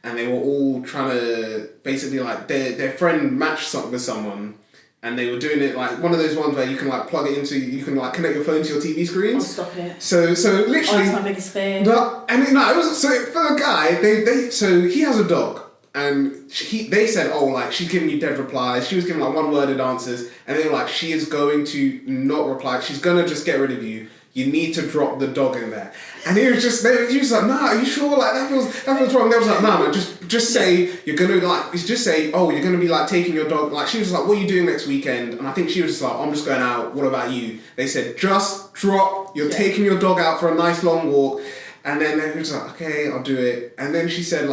And they were all trying to basically their friend matched something with someone, and they were doing it one of those ones where you can plug it into, you can connect your phone to your TV screens. Oh, stop it. So literally. That's my biggest fear. It was for the guy. So he has a dog, and they said she's giving you dead replies. She was giving one-worded answers, and they were like, she is going to not reply. She's gonna just get rid of you. You need to drop the dog in there. And he was like, nah, are you sure? That feels wrong. They was like, nah, man, just say you're gonna you're gonna be taking your dog. She was like, what are you doing next weekend? And I think she was just like, I'm just going out. What about you? They said, just drop. You're taking your dog out for a nice long walk. And then he was like, okay, I'll do it. And then she said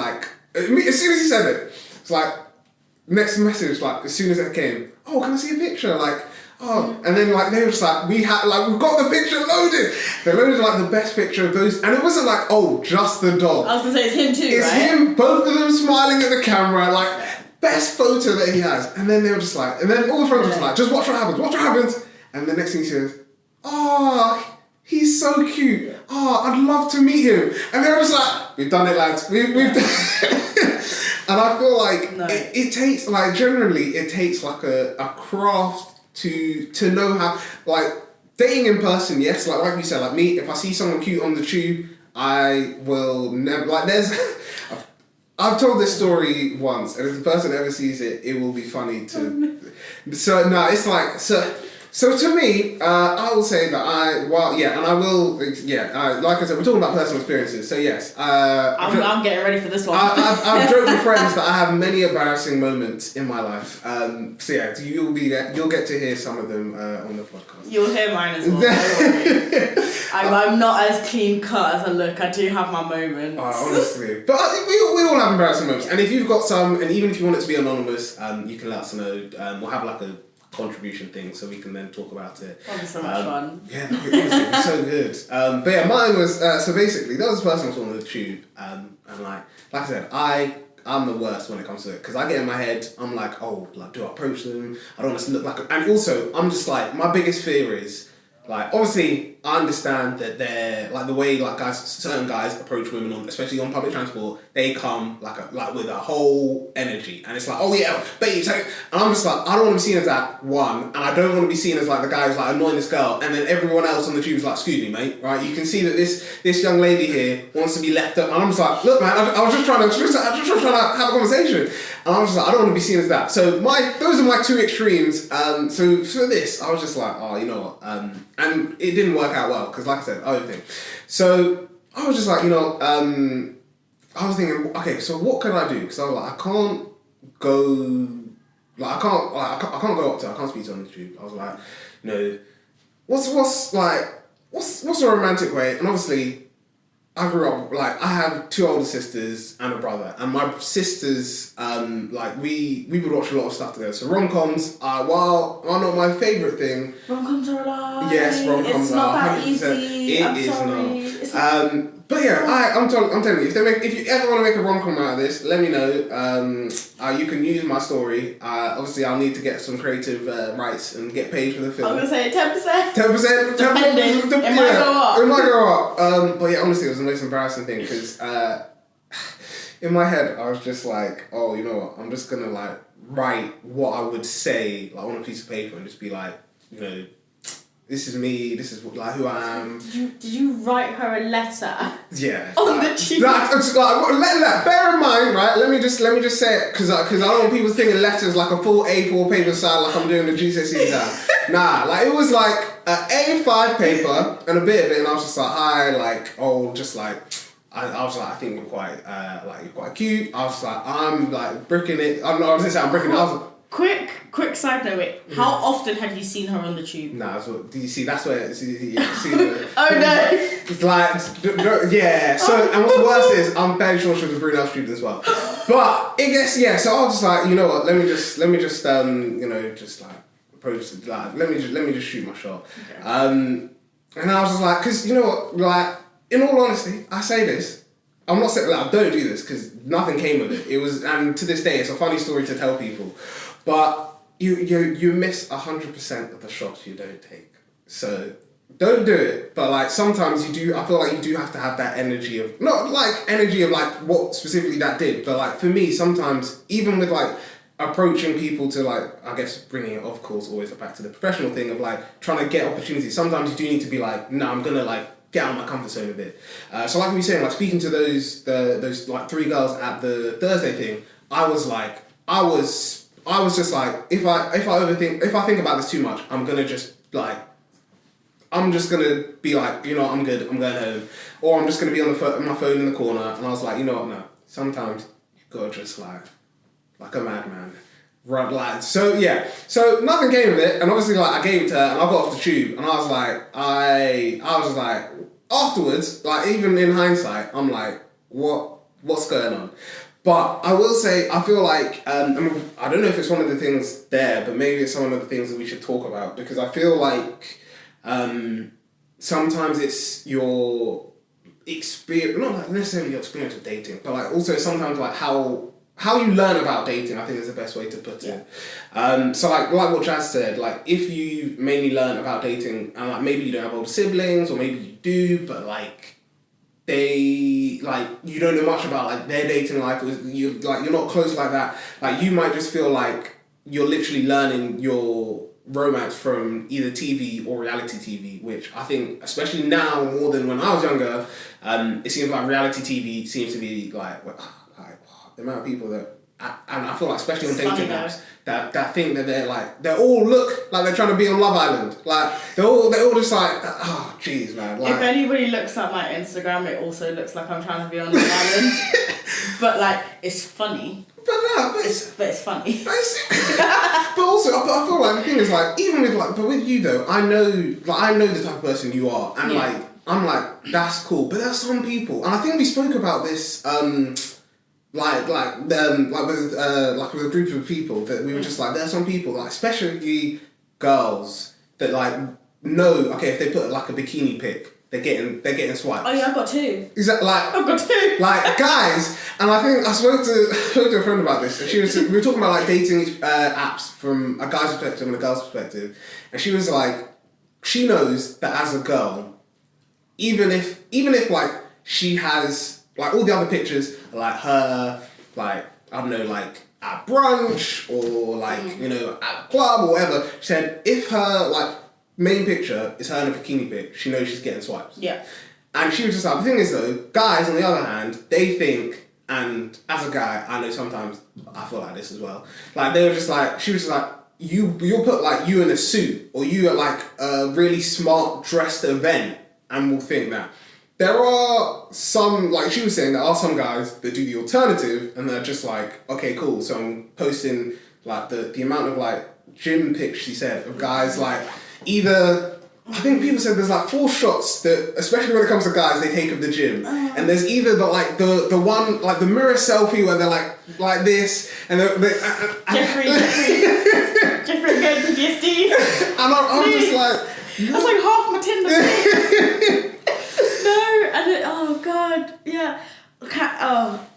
as soon as he said it, it's next message, as soon as it came, can I see a picture? And then they were just we've got the picture loaded. They loaded the best picture of those, and it wasn't just the dog. I was gonna say it's him too, it's right? It's him, both of them smiling at the camera, best photo that he has. And then they were just and then all the friends were just just watch what happens. And the next thing he says, he's so cute. I'd love to meet him. And they were just we've done it, lads. We've done And I feel like No. it takes, like, generally, it takes, like, a craft to know how, like, dating in person, yes, like you said, like me, if I see someone cute on the tube, I will never, like, there's, I've told this story once, and if the person ever sees it, it will be funny to, so, no, it's like, so to me, I will say that and I will, like I said, we're talking about personal experiences, so yes. I'm getting ready for this one. I've joked with friends that I have many embarrassing moments in my life. So yeah, you'll get to hear some of them on the podcast. You'll hear mine as well, don't worry. I'm not as clean cut as I look, I do have my moments. Honestly. But we all have embarrassing moments, and if you've got some, and even if you want it to be anonymous, you can let us know. We'll have like a contribution thing so we can then talk about it. That'll be so much fun. Yeah, it's so good. But yeah, mine was so basically there was a person who was on the tube, and like I said, I'm the worst when it comes to it because I get in my head, I'm like, oh, like do I approach them? I don't want to look like, and also I'm just like, my biggest fear is like, obviously I understand that they're like the way like certain guys approach women on, especially on public transport, they come like with a whole energy, and it's like, oh yeah, babe, and I'm just like, I don't want to be seen as that one, and I don't want to be seen as like the guy who's like annoying this girl, and then everyone else on the tube is like, excuse me, mate, right? You can see that this young lady here wants to be left up, and I'm just like, look, man, I was just trying to have a conversation, and I was just like, I don't want to be seen as that. So those are my two extremes. So for this, I was just like, oh, you know what, and it didn't work out well because, like I said, overthink. So I was just like, you know, I was thinking, okay, so what can I do? Because I was like, I can't go up to her, I can't speak to her on the tube. I was like, you know, what's a romantic way? And obviously, I grew up, like, I have two older sisters and a brother, and my sisters, like, we would watch a lot of stuff together. So rom-coms are, while not my favourite thing. Rom-coms are alive. Yes, rom-coms it's not are that 100%. easy. It I'm is sorry. not. But yeah, I'm telling you, if you ever want to make a rom-com out of this, let me know. You can use my story. Obviously, I'll need to get some creative rights and get paid for the film. I'm going to say 10%. 10%? Depending. It might go up. It might go up. But yeah, honestly, it was the most embarrassing thing because in my head, I was just like, oh, you know what? I'm just going to like write what I would say like on a piece of paper and just be like, you know, this is me, this is like who I am. Did you write her a letter? Yeah. On the tube? Bear in mind, right, let me just say it, because I don't want people thinking letters like a full A4 paper side like I'm doing the GCSE exam. Nah, like it was like an A5 paper and a bit of it, and I was just like, hi, like, oh, just like, I was like, I think you're quite cute. I was like, I'm like bricking it. I was just saying I'm bricking it. I was like, Quick side note, wait. How often have you seen her on the tube? Nah, do you see? That's where. See oh no! It's like, yeah. So, and what's worse is, I'm fairly sure she was a Brunel student as well. But it gets, yeah. So I was just like, you know what? Let me just, you know, just like approach it. Like, let me just shoot my shot. Okay. And I was just like, because you know what? Like, in all honesty, I say this. I'm not saying like don't do this because nothing came of it. It was, and to this day, it's a funny story to tell people. But you miss 100% of the shots you don't take. So don't do it. But like sometimes you do. I feel like you do have to have that energy of not like energy of like what specifically that did. But like for me, sometimes even with like approaching people to like I guess bringing it of course always back to the professional thing of like trying to get opportunities. Sometimes you do need to be like, no, I'm gonna like get out of my comfort zone a bit. So like we were saying, like speaking to those like three girls at the Thursday thing, I was just like, if I think about this too much, I'm just gonna be like, you know, I'm good, I'm going home, or I'm just gonna be on my phone in the corner. And I was like, you know what, no. Sometimes you gotta just like a madman, run like so. Yeah, so nothing came of it, and obviously like I gave it to her, and I got off the tube, and I was like, I was just like afterwards, like even in hindsight, I'm like, what's going on? But I will say, I feel like, I mean, I don't know if it's one of the things there, but maybe it's one of the things that we should talk about, because I feel like sometimes it's your experience, not necessarily your experience with dating, but like also sometimes like how you learn about dating, I think is the best way to put it. So like what Jazz said, like if you mainly learn about dating and like maybe you don't have older siblings or maybe you do, but like they like you don't know much about like their dating life. You're not close like that. Like you might just feel like you're literally learning your romance from either TV or reality TV, which I think, especially now more than when I was younger, it seems like reality TV seems to be like the amount of people that, and I feel like especially on dating apps that think that they all look like they're trying to be on Love Island. Like they're all just like, oh jeez man. Like, if anybody looks at my Instagram, it also looks like I'm trying to be on Love Island. But like it's funny. But it's funny. But also, I feel like the thing is like, even with like, but with you though, I know the type of person you are, and like I'm like that's cool. But there's some people, and I think we spoke about this, with a group of people that we were just like, there's some people, like especially girls that like know, okay, if they put like a bikini pic, they're getting swiped. Oh yeah, I've got two. Is that like I've got two. Like guys, and I think I spoke to a friend about this, and we were talking about like dating apps from a guy's perspective and a girl's perspective, and she was like, she knows that as a girl, even if like she has like all the other pictures are like her, like I don't know, like at brunch or like you know at a club or whatever. She said if her like main picture is her in a bikini pic, she knows she's getting swipes. Yeah. And she was just like, the thing is though, guys on the other hand, they think, and as a guy, I know sometimes I feel like this as well. Like they were just like, she was just like, you'll put like you in a suit or you at like a really smart dressed event, and we'll think that. There are some, like she was saying, there are some guys that do the alternative, and they're just like, okay, cool. So I'm posting like the amount of like gym pics, she said, of guys like either. I think people said there's like 4 shots that, especially when it comes to guys, they take of the gym, and there's either the one like the mirror selfie where they're like this, and Jeffrey going to GSD. And I'm just like, that's like half my Tinder. No, and oh god, yeah.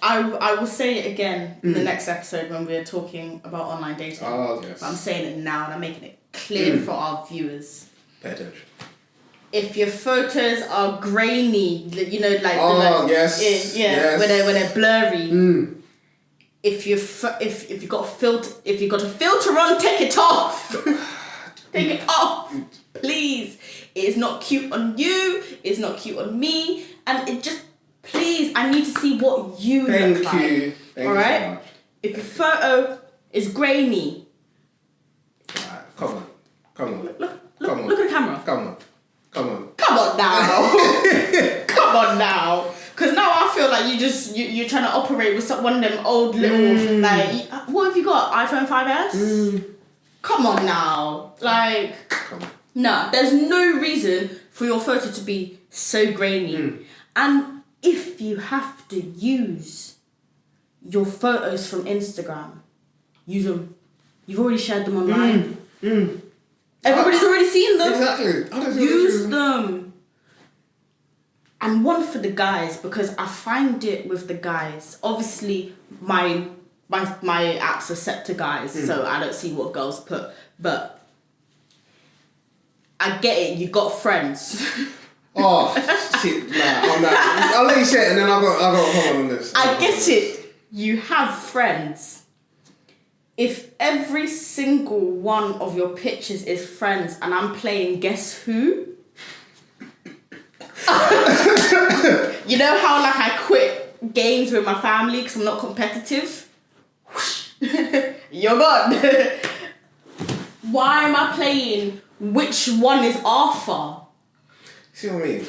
I will say it again in the next episode when we're talking about online dating. Oh yes. But I'm saying it now and I'm making it clear for our viewers. Pay attention. If your photos are grainy, you know, like yes, when they're blurry. If you got a filter on, take it off. Take it off, please. It's not cute on you. It's not cute on me, and it just please. I need to see what you look like. Thank you all right. So much. If your photo is grainy, right, come on. Look at the camera. Come on now. Come on now. Because now I feel like you're trying to operate with one of them old little like. What have you got? iPhone 5S. Come on now. Like. Come on. No, there's no reason for your photo to be so grainy. And if you have to use your photos from Instagram, use them. You've already shared them online. Everybody's already seen them. Exactly. Use them. And one for the guys, because I find it with the guys. Obviously, my apps are set to guys, so I don't see what girls put. But I get it. You got friends. Oh, shit! Nah, I'll let you say it, and then I'll go comment on this. I get it. You have friends. If every single one of your pictures is friends, and I'm playing Guess Who. You know how like I quit games with my family because I'm not competitive? You're gone. Why am I playing which one is Arthur? See what I mean?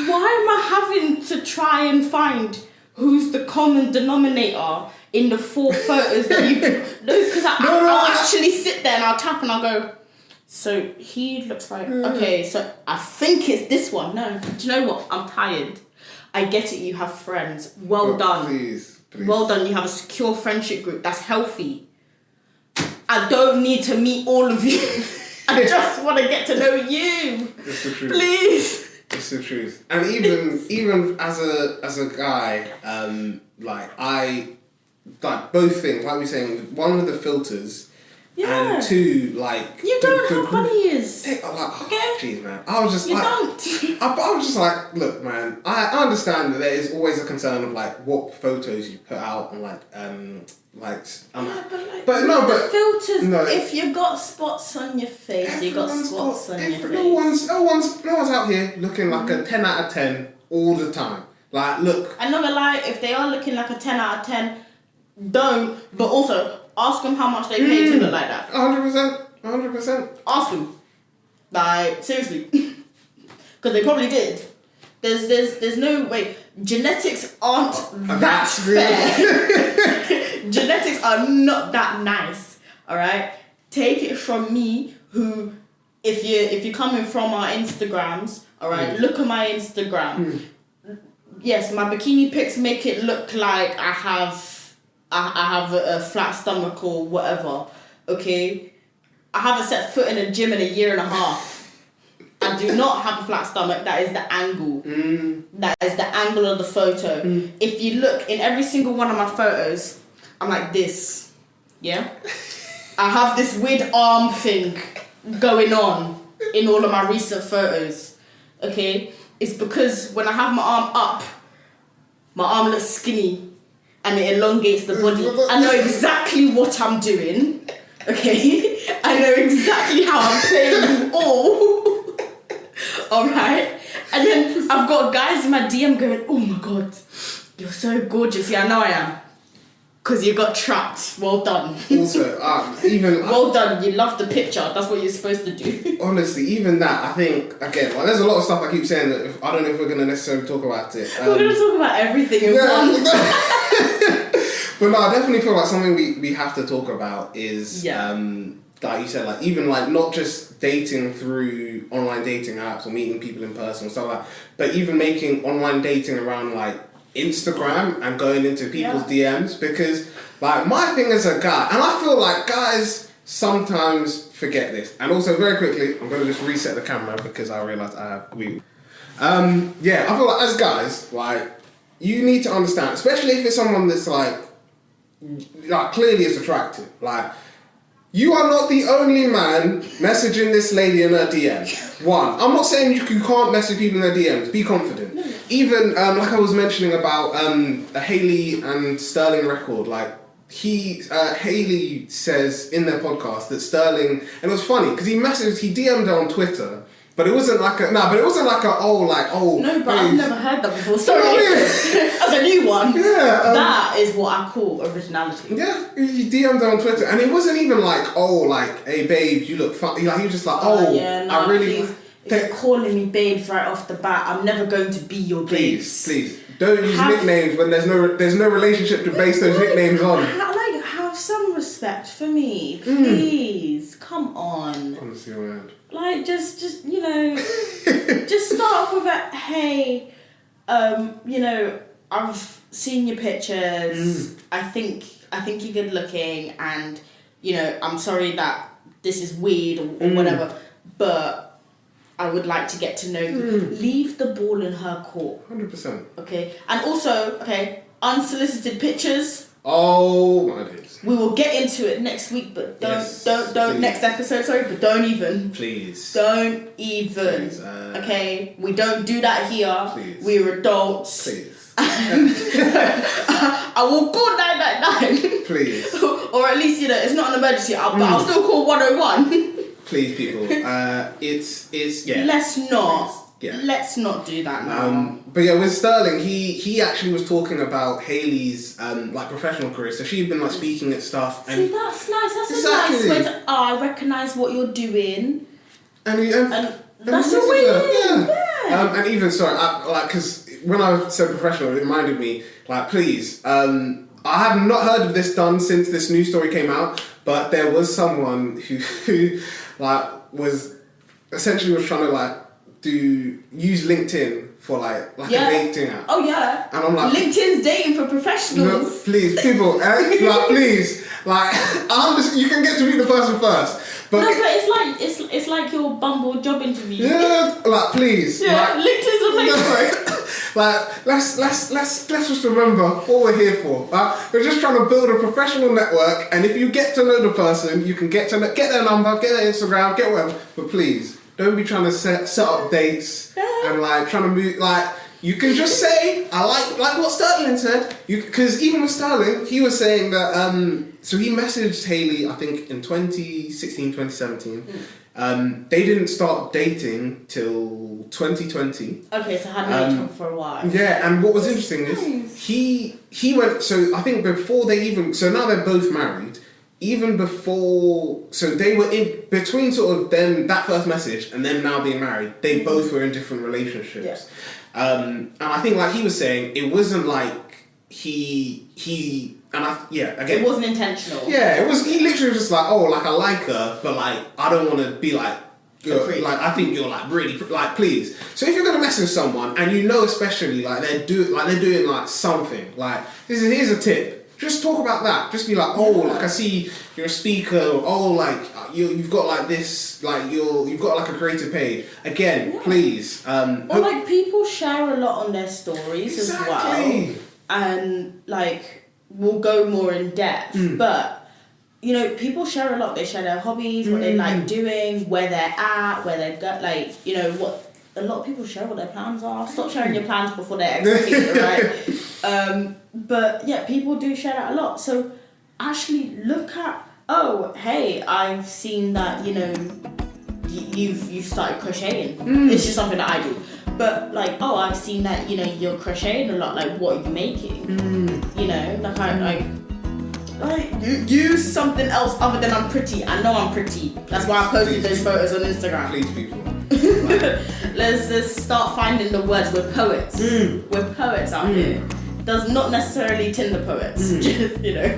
Why am I having to try and find who's the common denominator in the 4 photos that you... No, because I'll actually sit there and I'll tap and I'll go, so he looks like... Okay, so I think it's this one. No. Do you know what? I'm tired. I get it, you have friends. Well done. Please. Well done, you have a secure friendship group. That's healthy. I don't need to meet all of you. I just want to get to know you. It's the truth. Please. It's the truth. And even as a guy, like both things, like we were saying, one with the filters, and 2, like you don't have bunny ears. I'm like, oh, okay, jeez, man. I was just you like, don't. I was just like, look, man. I understand that there is always a concern of like what photos you put out and but the filters. No, if you got spots on your face, you got spots on your face. No one's out here looking like a 10 out of 10 all the time. Like, look. I'm not gonna lie. If they are looking like a 10 out of 10, don't. But also ask them how much they pay to look like that. 100%. Ask them. Like, seriously. Because they probably did. There's no way. Genetics aren't that fair. Genetics are not that nice. Alright? Take it from me, who, if you're coming from our Instagrams, alright, look at my Instagram. Yes, my bikini pics make it look like I have a flat stomach or whatever. Okay? I haven't set foot in a gym in a year and a half. I do not have a flat stomach. That is the angle. That is the angle of the photo. If you look in every single one of my photos, I'm like this. Yeah? I have this weird arm thing going on in all of my recent photos. Okay? It's because when I have my arm up, my arm looks skinny and it elongates the body. I know exactly what I'm doing. Okay? I know exactly how I'm playing you all. Alright? And then I've got guys in my DM going, oh my god, you're so gorgeous. Yeah, I know I am. Because you got trapped. Well done. Also, well done. You love the picture. That's what you're supposed to do. Honestly, even that, I think, again, like, there's a lot of stuff I keep saying that I don't know if we're going to necessarily talk about it. We're going to talk about everything in one. But no, I definitely feel like something we have to talk about is, like you said, like even like not just dating through online dating apps or meeting people in person and stuff like that, but even making online dating around like Instagram and going into people's DMs, because like my thing as a guy, and I feel like guys sometimes forget this, and also very quickly I'm going to just reset the camera because I realised I have I feel like as guys, like you need to understand, especially if it's someone that's like clearly is attractive, like you are not the only man messaging this lady in her DM. One, I'm not saying you can't message people in their DMs. Be confident. No. Even like I was mentioning about a Hayley and Sterling record. Like Hayley says in their podcast that Sterling, and it was funny because he DM'd her on Twitter. But it wasn't like a No, but I've never heard that before. Sorry, that's a new one. Yeah, that is what I call originality. Yeah, he DM'd her on Twitter, and it wasn't even like, hey babe, you look fun. Like he was just like, I really. Please, if you're calling me babes right off the bat, I'm never going to be your babes. Please, don't use nicknames when there's no relationship to base those nicknames on. Have some respect for me, please. Come on. Honestly, man. Like just just start off with a hey, I've seen your pictures. I think you're good looking, and I'm sorry that this is weird or whatever, but I would like to get to know you. Leave the ball in her court. 100%. Okay, and also unsolicited pictures. Oh my days. We will get into it next week, but don't next episode, sorry, but don't even. Please. Don't even. Please, okay? We don't do that here. Please. We're adults. Please. I will call 999. Please. Or at least, it's not an emergency, but I'll still call 101. Please, people. It's Let's not. Please. Yeah. Let's not do that now. But yeah, with Sterling, he actually was talking about Hayley's professional career. So she'd been speaking at stuff. And see, that's nice. That's a nice way to. I recognise what you're doing. And that's a win. Yeah. And even because when I said professional, it reminded me please. I have not heard of this done since this news story came out. But there was someone who was essentially trying to use LinkedIn for a dating app. Oh yeah. And I'm like, LinkedIn's dating for professionals. No, please, people, please, you can get to meet the person first. But no, but it's like your Bumble job interview. Yeah, please. Yeah, LinkedIn's a place for it. Like, let's just remember what we're here for. We're just trying to build a professional network, and if you get to know the person, you can get their number, get their Instagram, get whatever. But please, don't be trying to set up dates and like trying to move. Like, you can just say, I like what Sterling said. Because even with Sterling, he was saying that. So he messaged Hayley, I think in 2016, 2017. They didn't start dating till 2020. Okay, so had known each other for a while. Yeah, and what was interesting is he went. So I think before they even. So now they're both married. Even before, so they were in between sort of them that first message and them now being married. They both were in different relationships. Yeah. And I think, like he was saying, it wasn't like he again, it wasn't intentional. Yeah, it was. He literally was just like, oh, like I like her, but like I don't want to be like, like I think you're like really like please. So if you're gonna message someone and you know especially like they're doing like something like here's a tip. Just talk about that. Just be like, oh, like I see you're a speaker. Or, oh, like you've got like this, like you've got like a creative page. Again, please. Or like people share a lot on their stories as well, and like we'll go more in depth. But you know, people share a lot. They share their hobbies, what they like doing, where they're at, where they've got like you know what. A lot of people share what their plans are. Stop sharing your plans before they're executed, right? But yeah, people do share that a lot. So actually look at, oh, hey, I've seen that, you know, you've started crocheting. It's just something that I do. But like, oh, I've seen that, you know, you're crocheting a lot. Like, what are you making? You know, like I use something else other than I'm pretty. I know I'm pretty. That's why I posted those photos on Instagram. Please, people. Let's start finding the words. We're poets. We're poets out here. Does not necessarily Tinder poets. Just, you know.